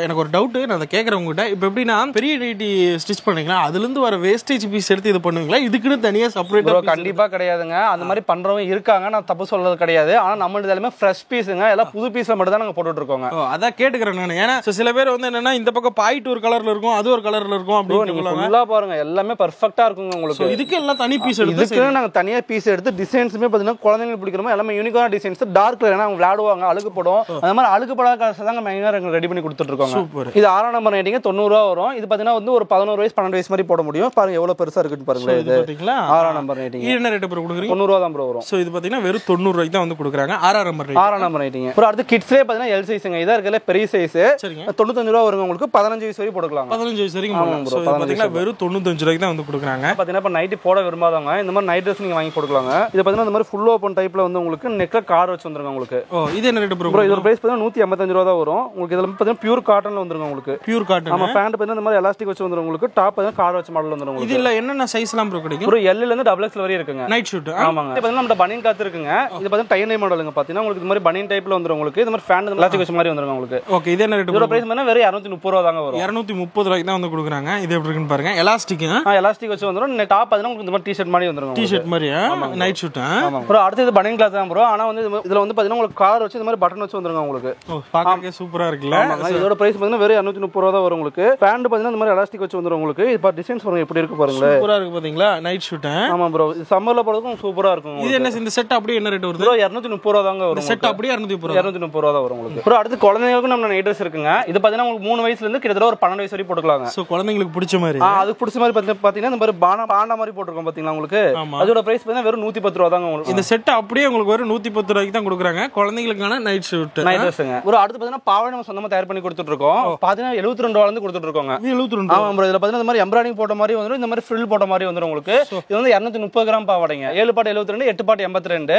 எனக்கு ஒரு டவுட். நான் அதை கேக்குறேன் உங்ககிட்ட. இப்போ எப்படின்னா பெரிய நைட்டி ஸ்டிச் பண்ணிக்கலாம், அதுல இருந்து வர வேஸ்டேஜ் பீஸ் எடுத்து இது பண்ணுவீங்களா? இதுக்குன்னு தனியா செப்பரேட்? கண்டிப்பா கிடையாதுங்க. அந்த மாதிரி பண்றவங்க இருக்காங்க, நான் தப்பு சொல்றது கிடையாது. ஆனா நம்ம எல்லாமே ஃப்ரெஷ் பீஸுங்க. எல்லாம் புது பீஸ்ல மட்டும் தான் நாங்க போட்டுட்டு இருக்கோம். அதான் கேட்டுக்கிறேன் நான். ஏன்னா சில பேர் வந்து என்னன்னா இந்த பக்கம் பாயிண்ட் ஒரு கலர்ல இருக்கும், அது ஒரு கலர்ல இருக்கும் அப்படின்னு ஃபுல்லா பாருங்க எல்லாமே பெர்ஃபெக்ட்டா இருக்குங்க உங்களுக்கு. இதுக்கு எல்லாம் தனி பீஸ் எடுத்து இதுக்கு நாங்க தனியா பீஸ் எடுத்து டிசைன்ஸ்மே பாத்தீங்கன்னா குழந்தைங்களுக்கு பிடிக்கிற மாதிரி எல்லாமே யூனிக்கான டிசைன்ஸ். டார்க் கலர், ஏன்னா அவங்க விளையாடுவாங்க, அழுக்கு போடும். அந்த மாதிரி அழுக்கு படாத கலர்ஸ் தாங்க மெயினா ரெடி பண்ணி கொடுத்துட்டு இருக்கோம். சூப்பர். இது 6ஆம் நம்பர் நைட்டிங்க 90 ரூபாய் வரும். இது பாத்தீங்கன்னா வந்து ஒரு 11 வயசு 12 வயசு மாதிரி போட முடியும். பாருங்க எவ்வளவு பெருசா இருக்குன்னு பாருங்க. இது 6ஆம் நம்பர் நைட்டிங்க. நைட்டிங்க. என்ன ரேட் ப்ரோ கொடுக்குறீங்க? 90 ரூபா தான் ப்ரோ வரும். சோ இது பாத்தீங்கன்னா வெறும் 90 ரூபாய்க்கு தான் வந்து கொடுக்குறாங்க. 6 நம்பர் நைட்டிங்க. ப்ரோ அடுத்து கிட்ஸ்லயே பாத்தீங்கன்னா எல் சைஸ்ங்க. இதா இருக்கல பெரிய சைஸ். சரிங்க. 95 ரூபா வருங்க உங்களுக்கு. 15 வயசு வரைக்கும் போட்டுக்கலாம். 15 வயசு வரைக்கும் போடலாம். சோ இது பாத்தீங்கன்னா வெறும் 95 ரூபாய்க்கு தான் வந்து கொடுக்குறாங்க. பாத்தீங்கன்னா இப்ப நைட்டி போட விரும்பாதவங்க இந்த மாதிரி நைட் ட்ரெஸ் நீங்க வாங்கி போட்டுக்கலாங்க. இது பாத்தீங்கன்னா இந்த மாதிரி ஃபுல் ஓபன் டைப்ல வந்து உங்களுக்கு நெக்ல கார்டு வச்சு வந்துருங்க உங்களுக்கு. ஓ இது என்ன ரேட் ப்ரோ? இதோட பிரைஸ் பாத்தீங்கன்னா 185 ரூபா தான் வரும் உங்களுக்கு. இதுல பாத்தீங்கன்னா பியூர் காட்டன்ல வந்துருங்க உங்களுக்கு. Pure cotton. ஆமா பேண்ட் பாத்தீங்கன்னா இந்த மாதிரி எலாஸ்டிக் வச்சு வந்துரும் உங்களுக்கு. டாப் பாத்தீங்கன்னா கார்டு வச்சு மாடல் வந்துரும் உங்களுக்கு. இதுல என்னென்ன சைஸ்லாம் ப்ரோ கிடைக்கும்? ப்ரோ L ல இருந்து XXL வரை இருக்குங்க. Night shoot. ஆமாங்க. இது பாத்தீங்கன்னா நம்ம பனியன் காத்து இருக்குங்க. இது பாத்தீங்கன்னா டை நை மாடலுங்க. பாத்தீங்கன்னா உங்களுக்கு இந்த மாதிரி பனியன் டைப்ல வந்துரும் உங்களுக்கு. இந்த மாதிரி ஃபேன் எலாஸ்டிக் வச்ச மாதிரி வந்துருங்க உங்களுக்கு. ஓகே இது என்ன ரேட்? இதோட பிரைஸ் பாத்தீங்கன்னா வெறும் 230 ரூபா தாங்க வரும். 230 ரூபாய்க்கு தான் வந்து கொடுக்குறாங்க. இது எப்படி இருக்குன்னு பாருங்க. எலாஸ்டிக். எலாஸ்டிக் வச்சு வந்துரும். டாப் பாத்தீங்கன்னா உங்களுக்கு இந்த மாதிரி டி-ஷர்ட் மாதிரி வந்துரும். டி-ஷர்ட் மாதிரி நைட் ஷூட். ஆமா ப்ரோ அடுத்து இது பனியன் கிளாத் தான் ப்ரோ. ஆனா வந்து இதுல வந்து பாத்தீங்கன்னா உங்களுக்கு காலர் வச்சு இந்த மாதிரி பட்டன் வச்சு வந்துருங்க உங்களுக்கு. ஓ பாக்கவே சூப்பரா இருக்குல்ல. ஆமாங்க. இதோட பிரைஸ் பாத்தீங்கன்னா வெறும் 230 ரூபா தான் வரும் உங்களுக்கு. பேண்ட் பாத்தீங்கன்னா இந்த மாதிரி எலாஸ்டிக் வச்சு வந்துரும் உங்களுக்கு. இது டிசைன்ஸ் பாருங்க எப்படி இருக்கு பாருங்க. சூப்பரா இருக்கு பாத்தீங்களா நைட் ஷூட். ஆமா ப்ரோ இது சம்மர்ல போறதுக்கும் சூப்பரா இருக்கும். இது என்ன இந்த செட் அப்படியே என்ன ரேட் வருது? ப்ரோ 230 ரூபா தாங்க வரும். செட் அப்படியே 230 ரூபா தான் வரும் உங்களுக்கு. ப்ரோ அடுத்து குழந்தைகளுக்கு நம்ம நைட் ட்ரெஸ் இருக்குங்க. இது பாத்தீங்கன்னா உங்களுக்கு 3 வயசுல இருந்து கிட்டத்தட்ட ஒரு 12 வயசு வரை போட்டுக்கலாங்க. சோ குழந்தைகளுக்கு பிடிச்ச மாதிரி. அதுக்கு பிடிச்ச மாதிரி பாத்தீங்கன்னா இந்த மாதிரி பாண்டா மாதிரி போட்டுருக்கோம் பாத்தீங்களா உங்களுக்கு. அதோட பிரைஸ் பாத்தீங்கன்னா வெறும் 110 ரூபா தாங்க உங்களுக்கு. இந்த செட் அப்படியே உங்களுக்கு வெறும் 110 ரூபாய்க்கு தான் கொடுக்குறாங்க குழந்தைகளுக்கான நைட் ஷூட் நைட் ட்ரெஸ்ங்க. ப்ரோ அடுத்து பாத்தீங்கன்னா பாவாடை நம்ம சொந்தமா தயார் பண்ணி கொடுத்துட்டு இருக்கோம். பாத்தீங்கன்னா 72 ரூபாயில இருந்து கொடுத்துட்டு இருக்கோம். 72. ஆமா ப்ரோ இதுல பாத்தீங்கன்னா இந்த மாதிரி எம்ப்ராய்டிங் போட்ட மாதிரி வந்துரும். இந்த மாதிரி ஃப்ரில் போட்ட மாதிரி வந்துரும் உங்களுக்கு. இது வந்து 230 கிராம் பாவாடைங்க. 7 பாட்டு 72 8 பாட்டு 82.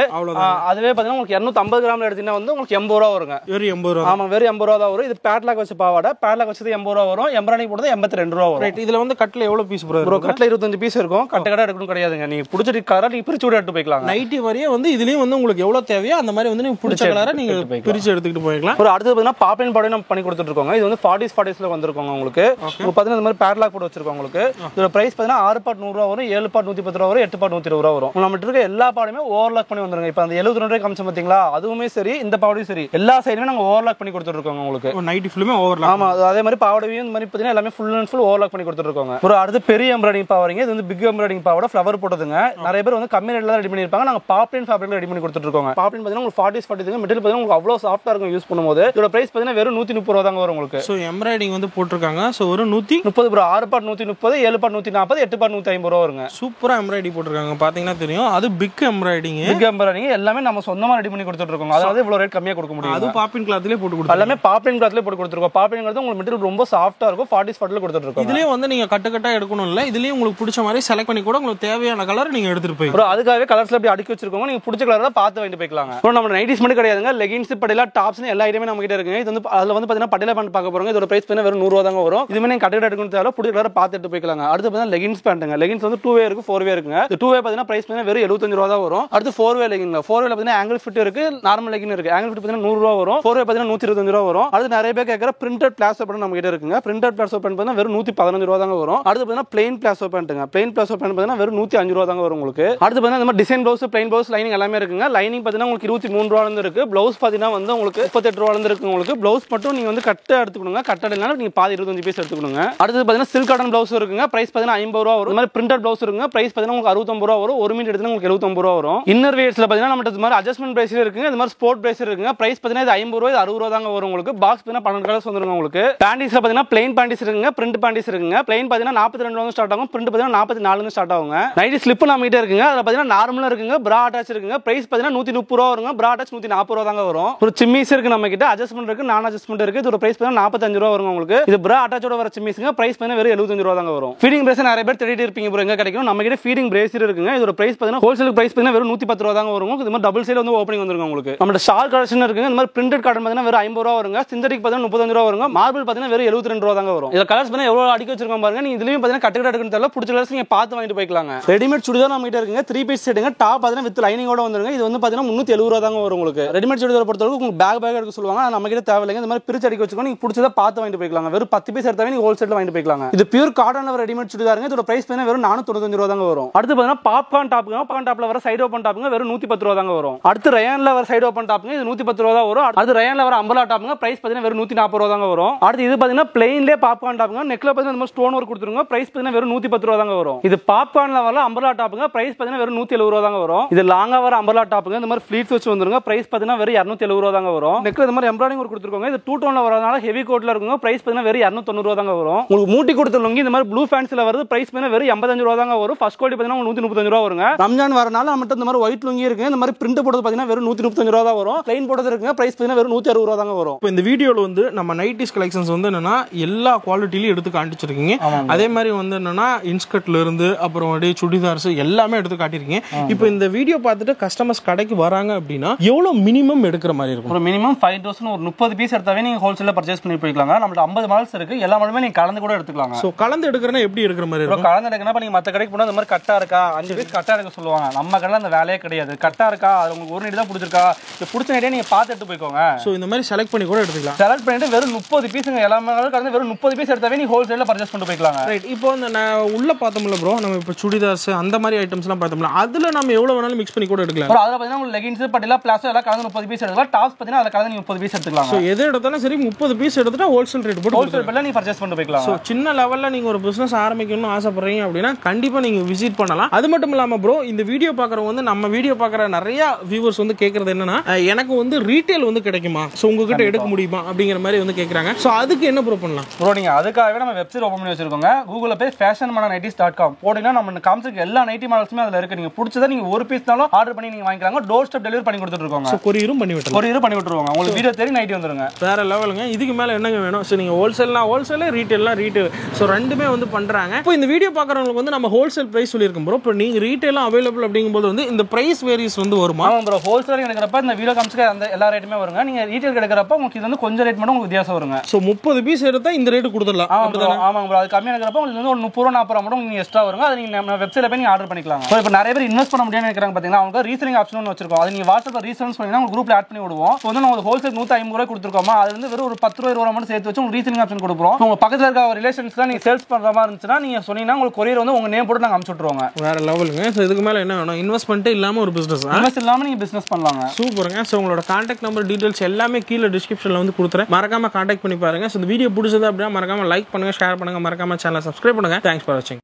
அதுவே பாத்தீங்கன்னா உங்களுக்கு 250 கிராம்ல எடுத்தீங்கன்னா வந்து உங்களுக்கு 80 ரூபா வருங்க. வெறும் 80 ரூபா. ஆமா வெறும் 80 ரூபா தான் வரும். இது பேட்லாக் வச்ச பாவாடை. பேட்லாக் வச்சது 80 ரூபா வரும். எம்ப்ராய்டிங் போட்டது 82 ரூபா வரும். ரைட் இதுல வந்து கட்ல எவ்வளவு பீஸ் ப்ரோ? ப்ரோ கட்ல 25 பீஸ் இருக்கும். கட்ட எடுக்கணும் கிடையாதுங்க. நீங்க பிடிச்ச கலரா நீங்க பிரிச்சு கூட எடுத்து போய்க்கலாம். நைட்டி வரையே வந்து இதுலயும் வந்து உங்களுக்கு எவ்வளவு தேவையோ அந்த மாதிரி வந்து நீங்க பிடிச்ச கலரா நீங்க பிரிச்சு எடுத்துக்கிட்டு போய்க்கலாம். ஒரு அடுத்து பாத்தீங்கன்னா பாப்லைன் பாடி நம்ம பண்ணி கொடுத்துட்டு இருக்கோம். இது வந்து 40s ல வந்திருக்கோங்க உங்களுக்கு. பாத்தீங்கன்னா இந்த மாதிரி பேட்லாக் போட்டு வச்சிருக்கோம் உங்களுக்கு. இதோட பிரைஸ் பாத்தீங்கன்னா 6 பாட் 100 ரூபா வரும். 7 பாட் 110 ரூபா வரும். 8 பாட் 120 ரூபா வரும். நம்ம இருக்க எல்லா பாடையுமே ஓவர்லாக் பண்ணி வந்துருங்க. இப்போ அந்த 72 ரூபாய் காமிச்ச பாத்தீங்களா அதுவுமே சரி இந்த பாவடையும் சரி எல்லா சைடுமே நாங்க ஓவர்லாக் பண்ணி கொடுத்துட்டு இருக்கோம் உங்களுக்கு. நைட்டி ஃபுல்லுமே ஓவர்லாக். ஆமா அதே மாதிரி பாவடையும் இந்த மாதிரி பாத்தீங்கன்னா எல்லாமே ஃபுல் அண்ட் ஃபுல் ஓவர்லாக் பண்ணி கொடுத்துட்டு இருக்கோம். ஒரு அடுத்து பெரிய எம்ப்ராய்டிங் பாவடைங்க. இது வந்து பிக் எம்ப்ராய்டிங் பாவடை ஃப்ளவர் போட்டதுங்க. நிறைய பேர் வந்து கம்மி ரேட்ல தான் ரெடி பண்ணிருப்பாங்க. நாங்க பாப்லைன் ஃபேப்ரிக்ல ரெடி பண்ணி கொடுத்துட்டு இருக்கோம். பாப்லைன் பாத்தீங்கன்னா உங்களுக்கு 40s 40s மெட்டீரியல் பாத்தீங்கன்னா உங்களுக்கு அவ்வளவு சாஃப்ட்டா இருக்கும் யூஸ் பண்ணும்போது. இதோட பிரைஸ் பாத்தீங்கன்னா வெறும் 130 ரூபா தாங்க வரும் உங்களுக்கு. சோ எம்ப்ராய்டிங் வந்து போட்டுருக்காங்க. சோ ஒரு 130 ப்ரோ 6 பாட் 130 7 பாட் 140 8 பாட் 150 ரூபா வருங்க. சூப்பரா எம்ப்ராய்டிங் போட்டுருக்காங்க பாத்தீங்கன்னா தெரியும். அது பிக் எம்ப்ராய்டிங். பிக் எம்ப்ராய்டிங் எல்லாமே நம்ம சொந்தமா ரெடி பண்ணி கொடுத்துட்டு இருக்கோம். அதாவது இவ்வளவு ரேட் கம்மியா கொடுக்க முடியும். அது பாப்பின் கிளாத்லயே போட்டு கொடுத்துருக்கோம். எல்லாமே பாப்லைன் கிளாத்லயே போட்டு கொடுத்துருக்கோம். பாப்லைன் கிளாத் உங்களுக்கு மெட்டீரியல் ரொம்ப சாஃப்ட்டா இருக்கும். 40s 40ல கொடுத்துட்டு இருக்கோம். இதுலயே வந்து நீங்க கட்டா எடுக்கணும் இல்ல. இதுலயே உங்களுக்கு பிடிச்ச மாதிரி செலக்ட் பண்ணி கூட உங்களுக்கு தேவையான கலர் நீங்க எடுத்துட்டு போய். ப்ரோ அதுக்காகவே கலர்ஸ்ல அப்படி அடுக்கி வச்சிருக்கோம். நீங்க பிடிச்ச கலரா பார்த்து வாங்கிட்டு போய்க்கலாம். ப்ரோ நம்ம நைட்டிஸ் மட்டும் கிடையாதுங்க. லெகின்ஸ் பட்டியலா டாப்ஸ் எல்லா ஐட்டமே நம்ம கிட்ட இருக்குங்க. இது வந்து அதுல வந்து பாத்தீங்கன்னா பட்டியலா பேண்ட் பார்க்க போறோம். இதோட பிரைஸ் பாத்தீங்கன்னா வெறும் 100 ரூபா தாங்க வரும். இதுமே நீங்க கட்டா எடுக்கணும் தேவை பிடிச்ச கலரா பார்த்து எடுத்து போய்க்கலாம். அடுத்து பாத்தீங்கன்னா லெகின்ஸ் பேண்ட்ங்க. லெகின்ஸ் வந்து 2 வே இருக்கு 4 வே இருக்குங்க. 2 வே பாத்தீங்கன்னா பிரைஸ் பாத்தீங்கன்னா வெறும் 75 ரூபா தான் வரும். அடுத்து 4 வே லெகின். 4 வேல பாத்தீங்கன்னா ஆங்கிள் ஃபிட் இருக்கு நார்மல் லெகின் இருக்கு. ஆங்கிள் ஃபிட் பாத்தீங்கன்னா 100 ரூபா வரும். 4 வே பாத்தீங்கன்னா 125 ரூபா வரும். அடுத்து நிறைய பேர் கேக்குற பிரிண்டட் பிளாசோ பேண்ட் நம்ம கிட்ட இருக்குங்க. பிரிண்டட் பிளாசோ பேண்ட் பாத்தீங்கன்னா வெறும் 115 ரூபா தாங்க வரும். அடுத்து பாத்தீங்கன்னா பிளைன் பிளாசோ பேண்ட்ங்க. பிளைன் பிளாசோ பேண்ட் பாத்தீங்கன்னா வெறும் 105 ரூபா தாங்க வரும் உங்களுக்கு. அடுத்து பாத்தீங்கன்னா இந்த மாதிரி design blouse plain blouse lining எல்லாமே இருக்குங்க. லைனிங் பாத்தீங்கன்னா உங்களுக்கு 23 ரூபால இருந்து இருக்கு. ப்ளவுஸ் பாத்தீங்கன்னா வந்து உங்களுக்கு 38 ரூபால இருந்து இருக்கு உங்களுக்கு. ப்ளவுஸ் மட்டும் நீங்க வந்து கட்ட எடுத்துக்கணுங்க. கட்ட இல்லனா நீங்க பாதி 25 பீஸ் எடுத்துக்கணுங்க. அடுத்து பாத்தீங்கன்னா சில்க் காட்டன் ப்ளவுஸ் இருக்குங்க. பிரைஸ் பாத்தீங்கன்னா 50 ரூபா வரும். இந்த மாதிரி பிரிண்டட் ப்ளவுஸ் இருக்குங்க. பிரைஸ் பாத்தீங்கன்னா உங்களுக்கு 65 ரூபா வரும். 1 மீட்டர் எடுத்தா உங்களுக்கு 75 ரூபா வரும். இன்னர் வேர்ஸ்ல பாத்தீங்கன்னா நம்ம இந்த மாதிரி அட்ஜஸ்ட்மென்ட் பிரைஸ்ல இருக்குங்க. இந்த மாதிரி ஸ்போர்ட் பிரைஸ் இருக்குங்க. பிரைஸ் பாத்தீங்கன்னா இது 50 ரூபா இது 60 ரூபா தாங்க வரும் உங்களுக்கு. பாக்ஸ் பாத்தீங்கன்னா 12 கலர்ஸ் வந்துருங்க உங்களுக்கு. பேண்டிஸ்ல பாத்தீங்கன்னா பிளைன் பேண்டிஸ் இருக்குங்க. பிரிண்ட் பேண்டிஸ் இருக்குங்க. பிளைன் பாத்தீங்கன்னா 42 ரூபாய் ஸ்டார்ட் ஆகும். பிரிண்ட் பாத்தீங்கன்னா 44 ல ஸ்டார்ட் ஆகுங்க. நைட்டி ஸ்லிப் நம்ம கிட்ட இருக்குங்க. அதுல பாத்தீங்கன்னா நார்மலா இருக்குங்க. பிரா அட்டாச் இருக்குங்க. பிரைஸ் பாத்தீங்கன்னா 130 ரூபா வருங்க. பிரா அட்டாச் 140 ரூபா தாங்க வரும். ஒரு சிம்மிஸ் இருக்கு நம்ம கிட்ட. அட்ஜஸ்ட்மென்ட் இருக்கு நான் அட்ஜஸ்ட்மென்ட் இருக்கு. இதோட பிரைஸ் பாத்தீங்கன்னா 45 ரூபா வருங்க உங்களுக்கு. இது பிரா அட்டாச்சோட வர சிம்மிஸ்ங்க. பிரைஸ் பாத்தீங்கன்னா வெறும் 75 ரூபா தாங்க வரும். ஃபீடிங் பிரேஸ் நிறைய பேர் தேடிட்டு இருப்பீங்க ப்ரோ எங்க கிடைக்கும். நம்ம கிட்ட ஃபீடிங் பிரேஸ் இருக்குங்க. இதோட பிரைஸ் பாத்தீங்கன்னா ஹோல்சேல் பிரைஸ் பாத்தீங்கன்னா வெறும் 110 ரூபா தாங்க வரும். இது மாதிரி டபுள் சைடு வந்து ஓபனிங் வந்துருங்க உங்களுக்கு. நம்ம ஷால் கலெக்ஷன் இருக்குங்க. இந்த மாதிரி பிரிண்டட் காட்டன் பாத்தீங்கன்னா வெறும் 50 ரூபா வருங்க. சிந்தட்டிக் பாத்தீங்கன்னா 35 ரூபா வருங்க. மார்பிள் பாத்தீங்கன்னா வெறும் 72 ரூபா தாங்க வரும். இந்த கலர்ஸ் பாத்தீங்கன்னா எவ்வளவு அடிக்க வச்சிருக்கோம் பாருங்க. நீங்க இதுலயும் பாத்தீங்கன்னா கட்டக்கட்ட எடுக்கணும் தெரியல. பிடிச்ச கலர்ஸ் நீங்க பார்த்து வாங்கிட்டு போய்க்கலாங்க. ரெடிமேட் சுடிதார் நம்ம கிட்ட இருக்குங்க. 3 பீஸ் செட்டுங்க. டாப் பாத்தீங்கன்னா வித் லைனிங்கோட வந்துருங்க. இது வந்து பாத்தீங்கன்னா 370 ரூபா தாங்க வரும் உங்களுக்கு. ரெடிமேட் சுடிதார் பொறுத்தவரைக்கும் உங்களுக்கு பேக் எடுக்க சொல்லுவாங்க. நம்ம கிட்ட தேவையில்லைங்க. இந்த மாதிரி பிரிச்சு அடிக்க வச்சுக்கோ. நீங்க பிடிச்சத பார்த்து வாங்கிட்டு போய்க்கலாங்க. வெறும் 10 பீஸ் எடுத்தாவே நீங்க ஹோல்சேல்ல வாங்கிட்டு போய்க்கலாங்க. இது பியூர் காட்டன்ல வர ரெடிமேட் சுடிதாருங்க. இதோட பிரைஸ் பாத்தீங்கன்னா வெறும் 495 ரூபா தாங்க வரும். அடுத்து பாத்தீங்கன்னா பாப்கார்ன் டாப்ங்க. பாப்கார்ன் டாப்ல வர சைடு ஓபன் டாப்ங்க வெறும் 110 ரூபா தாங்க வரும். அடுத்து ரயான்ல வர சைடு ஓபன் டாப்ங்க. இது 110 ரூபா தான் வரும். அடுத்து ரயான்ல வர அம்பர்லா டாப்ங்க. பிரைஸ் பாத்தீங்கன்னா வெறும் 140 ரூபா தாங்க வரும். அடுத்து இது பாத்தீங்கன்னா பிளைன்லயே பாப்கார்ன் டாப்ங்க. நெக்ல பாத்தீங்கன்னா இந்த மாதிரி ஸ்டோன் வர்க் கொடுத்துருங்க. பிரைஸ் பாத்தீங்கன்னா வெறும் 110 ரூபா தாங்க வரும். இது பாப்கார்ன்ல வர அம்பர்லா டாப்ங்க. பிரைஸ் பாத்தீங்கன்னா வெறும் 170 ரூபா தாங்க வரும். இது லாங்கா வர அம்பர்லா டாப்ங்க. இந்த மாதிரி ஃப்ளீட்ஸ் வச்சு வந்துருங்க. பிரைஸ் பாத்தீங்கன்னா வெறும் 270 ரூபா தாங்க வரும். நெக்ல இந்த மாதிரி எம்ப்ராய்டிங் ஒர்க் கொடுத்துருக்காங்க. இது 2 டோன்ல வரதுனால ஹெவி கோட்ல இருக்குங்க. பிரைஸ் பாத்தீங்கன்னா வெறும் 290 ரூபா தாங்க வரும். உங்களுக்கு மூட்டி கொடுத்துருங்க. இந்த மாதிரி ப்ளூ ஃபேன்ஸ்ல வருது. பிரைஸ் பாத்தீங்கன்னா வெறும் 85 ரூபா தாங்க வரும். ஃபர்ஸ்ட் குவாலிட்டி பாத்தீங்கன்னா 130 135 ரூபா வருங்க. ரம்ஜான் வரனால நம்மகிட்ட இந்த மாதிரி ஒயிட் லுங்கி இருக்கு. இந்த மாதிரி பிரிண்ட் போடுறது பாத்தீங்கன்னா வெறும் 135 ரூபா தான் வரும். பிளைன் போடுறது இருக்குங்க. பிரைஸ் பாத்தீங்கன்னா வெறும் 160 ரூபா தாங்க வரும். இப்போ இந்த வீடியோல வந்து நம்ம நைட்டிஸ் கலெக்ஷன்ஸ் வந்து என்னன்னா எல்லா குவாலிட்டிலயும் எடுத்து காட்டிச்சிருக்கீங்க. அதே மாதிரி வந்து என்னன்னா இன்ஸ்கர்ட்ல இருந்து அப்புறம் அப்படியே சுடிதார்ஸ் எல்லாமே எடுத்து காட்டிருக்கீங்க. இப்போ இந்த வீடியோ பார்த்துட்டு கஸ்டமர்ஸ் கடைக்கு வராங்க அப்படின்னா எவ்வளவு மினிமம் எடுக்கிற மாதிரி இருக்கும்? ஒரு மினிமம் 5000 ஒரு 30 பீஸ் எடுத்தாவே நீங்க ஹோல்சேல்ல பர்ச்சேஸ் பண்ணி போய்க்கலாங்க. நம்மள்ட்ட 50 மாடல்ஸ் இருக்கு. எல்லா மாடலுமே நீங்க கலந்து கூட எடுத்துக்கலாம். சோ கலந்து எடுக்கறனா எப்படி எடுக்கிற மாதிரி இருக்கும்? கலந்து எடுக்கறனா நீங்க மத்த கடைக்கு போனா இந்த மாதிரி கட்டா இருக்கா 5 பீஸ் கட்டா எடுக்க சொல்லுவாங்க. நம்ம கடையில அந்த வேலையே கிடையாது. கட்டா இருக்கா அது உங்களுக்கு ஒரு நைட் தான் பிடிச்சிருக்கா இது பிடிச்ச நைட்டே நீங்க பார்த்து எடுத்து போய்க்கோங்க. சோ இந்த மாதிரி செலக்ட் பண்ணி கூட எடுத்துக்கலாம். செலக்ட் பண்ணிட்டு வெறும் 30 பீஸ்ங்க எல்லா மாடலும் கலந்து வெறும் 30 பீஸ் எடுத்தாவே நீங்க ஹோல்சேல்ல பர்ச்சேஸ் பண்ணி போய்க்கலாங்க. ரைட். இப்போ இந்த உள்ள பார்த்தோம்ல ப்ரோ நம்ம இப்போ சுடிதார்ஸ் அந்த மாதிரி ஐட்டம்ஸ்லாம் பார்த்தோம்ல அதுல நம்ம எவ்வளவு வேணாலும் மிக்ஸ் பண்ணி கூட எடுக்கலாம். அதுல பாத்தீங்கன்னா உங்களுக்கு லெகின்ஸ் பட்டிலா பிளாசோ எல்லாம் கலந்து 30 பீஸ் எடுக்கலாம். டாப்ஸ் பாத்தீங்கன்னா அதுல கலந்து 30 பீஸ் எடுத்துக்கலாம். சோ எது எடுத்தாலும் சரி 30 பீஸ் எடுத்துட்டா ஹோல்சேல் ரேட் போட்டு ஹோல்சேல் பில்ல நீங்க பர்ச்சேஸ் பண்ணி போய்க்கலாம். சோ சின்ன லெவல்ல நீங்க ஒரு பிசினஸ் ஆரம்பிக்கணும்னு ஆசைப்படுறீங்க அப்படின்னா கண்டிப்பா நீங்க விசிட் பண்ணலாம். அது மட்டும் இல்லாம ப்ரோ இந்த வீடியோ பாக்குறவங்க வந்து நம்ம வீடியோ பாக்குற நிறைய வியூவர்ஸ் வந்து கேக்குறது என்னன்னா எனக்கு வந்து ரீட்டைல் வந்து கிடைக்குமா, சோ உங்ககிட்ட எடுக்க முடியுமா அப்படிங்கிற மாதிரி வந்து கேக்குறாங்க. சோ அதுக்கு என்ன ப்ரோ பண்ணலாம் ப்ரோ? நீங்க அதுக்காகவே நம்ம வெப்சைட் ஓபன் பண்ணி வச்சிருக்கோங்க. கூகுள்ல போய் fashionmodernnighties.com போடினா நம்ம காமிச்சிருக்க எல்லா நைட்டி மாடல்ஸுமே அதுல இருக்கு. நீங்க பிடிச்சதை நீங்க ஒரு பீஸ்னாலும் ஆர்டர் பண்ணி நீங்க வாங்கிக்கலாங்க. டோர் ஸ்டெப் டெலிவரி பண்ணி கொடுத்துட்டு இருக்கோங்க. சோ கொரியரும் பண்ணி விட்டுருவாங்க. உங்களுக்கு வீடியோ தேடி நைட்டி வந்துருங்க. வேற லெவலுங்க. இதுக்கு மேல என்னங்க வேணும்? சோ நீங்க ஹோல்சேல்னா ஹோல்சேல், ரீட்டைல்னா ரீட்டைல். சோ ரெண்டுமே வந்து பண்றாங்க. இப்போ இந்த வீடியோ பாக்குறவங்களுக்கு வந்து நம்ம ஹோல்சேல் பிரைஸ் சொல்லிருக்கோம் ப்ரோ. இப்போ நீங்க ரீட்டைலும் அவைலபிள் அப்படிங்கும்போது வந்து இந்த பிரைஸ் வேரியஸ் வந்து வருமா? ஆமா ப்ரோ. ஹோல்சேல் எடுக்கிறப்ப இந்த வீடியோ காமிச்சிக்க அந்த எல்லா ரேட்டுமே வருங்க. நீங்க ரீட்டைல் எடுக்கிறப்ப உங்களுக்கு இது வந்து கொஞ்சம் ரேட் மட்டும் உங்களுக்கு வித்தியாசம் வருங்க. சோ 30 பீஸ் எடுத்தா இந்த ரேட் கொடுத்துடலாம். ஆமாங்க ப்ரோ. அது கம்மியா எடுக்கிறப்ப உங்களுக்கு வந்து ஒரு 30 ரூபா 40 ரூபா மட்டும் நீங்க எக்ஸ்ட்ரா வருங்க. அது நீங்க நம்ம வெப்சைட்ல போய் நீங்க ஆர்டர் பண்ணிக்கலாம். இப்போ நிறைய பேர் இன்வெஸ்ட் பண்ண முடியாதுன்னு நினைக்கிறாங்க பாத்தீங்களா, அவங்க ரீசெல்லிங் ஆப்ஷன் ஒன்று வச்சிருக்கோம். அது நீங்க வாட்ஸ்அப்ல ரீசெல்லிங் பண்ணீங்கன்னா உங்க குரூப்ல ஆட் பண்ணி விடுவோம். இப்போ வந்து நம்ம ஹோல்சேல் 150 ரூபாய் கொடுத்துருக்கோமா, அது வந்து வெறும் ஒரு 10 ரூபாய் 20 ரூபாய் மட்டும் சேர்த்து வச்சு உங்களுக்கு ரீசெல்லிங் ஆப்ஷன் கொடுப்போம். உங்க பக்கத்துல இருக்க ரிலேஷன்ஸ்லாம் நீங்க சேல்ஸ் பண்ற மாதிரி இருந்துச்சுன்னா நீங்க சொன்னீங்கன்னா உங்களுக்கு கொரியர் வந்து உங்க நேம் போட்டு நாங்க அனுப்பிச்சு விட்டுருவாங்க. வேற லெவலுங்க. சோ இதுக்கு மேல என்ன வேணும்? இன்வெஸ்ட்மென்ட் இல்லாம ஒரு பிசினஸ். இன்வெஸ்ட் இல்லாம நீங்க பிசினஸ் பண்ணலாங்க. சூப்பருங்க. சோ உங்களோட கான்டாக்ட் நம்பர் டீடைல்ஸ் எல்லாமே கீழ டிஸ்கிரிப்ஷன்ல வந்து கொடுத்துறேன். மறக்காம கான்டாக்ட் பண்ணி பாருங்க. சோ இந்த வீடியோ பிடிச்சது அப்படின்னா மறக்காம லைக் பண்ணுங்க, ஷேர் பண்ணுங்க, மறக்காம சேனலை சப்ஸ்கிரைப் பண்ணுங்க. தேங்க்ஸ் ஃபார் வாட்சிங்.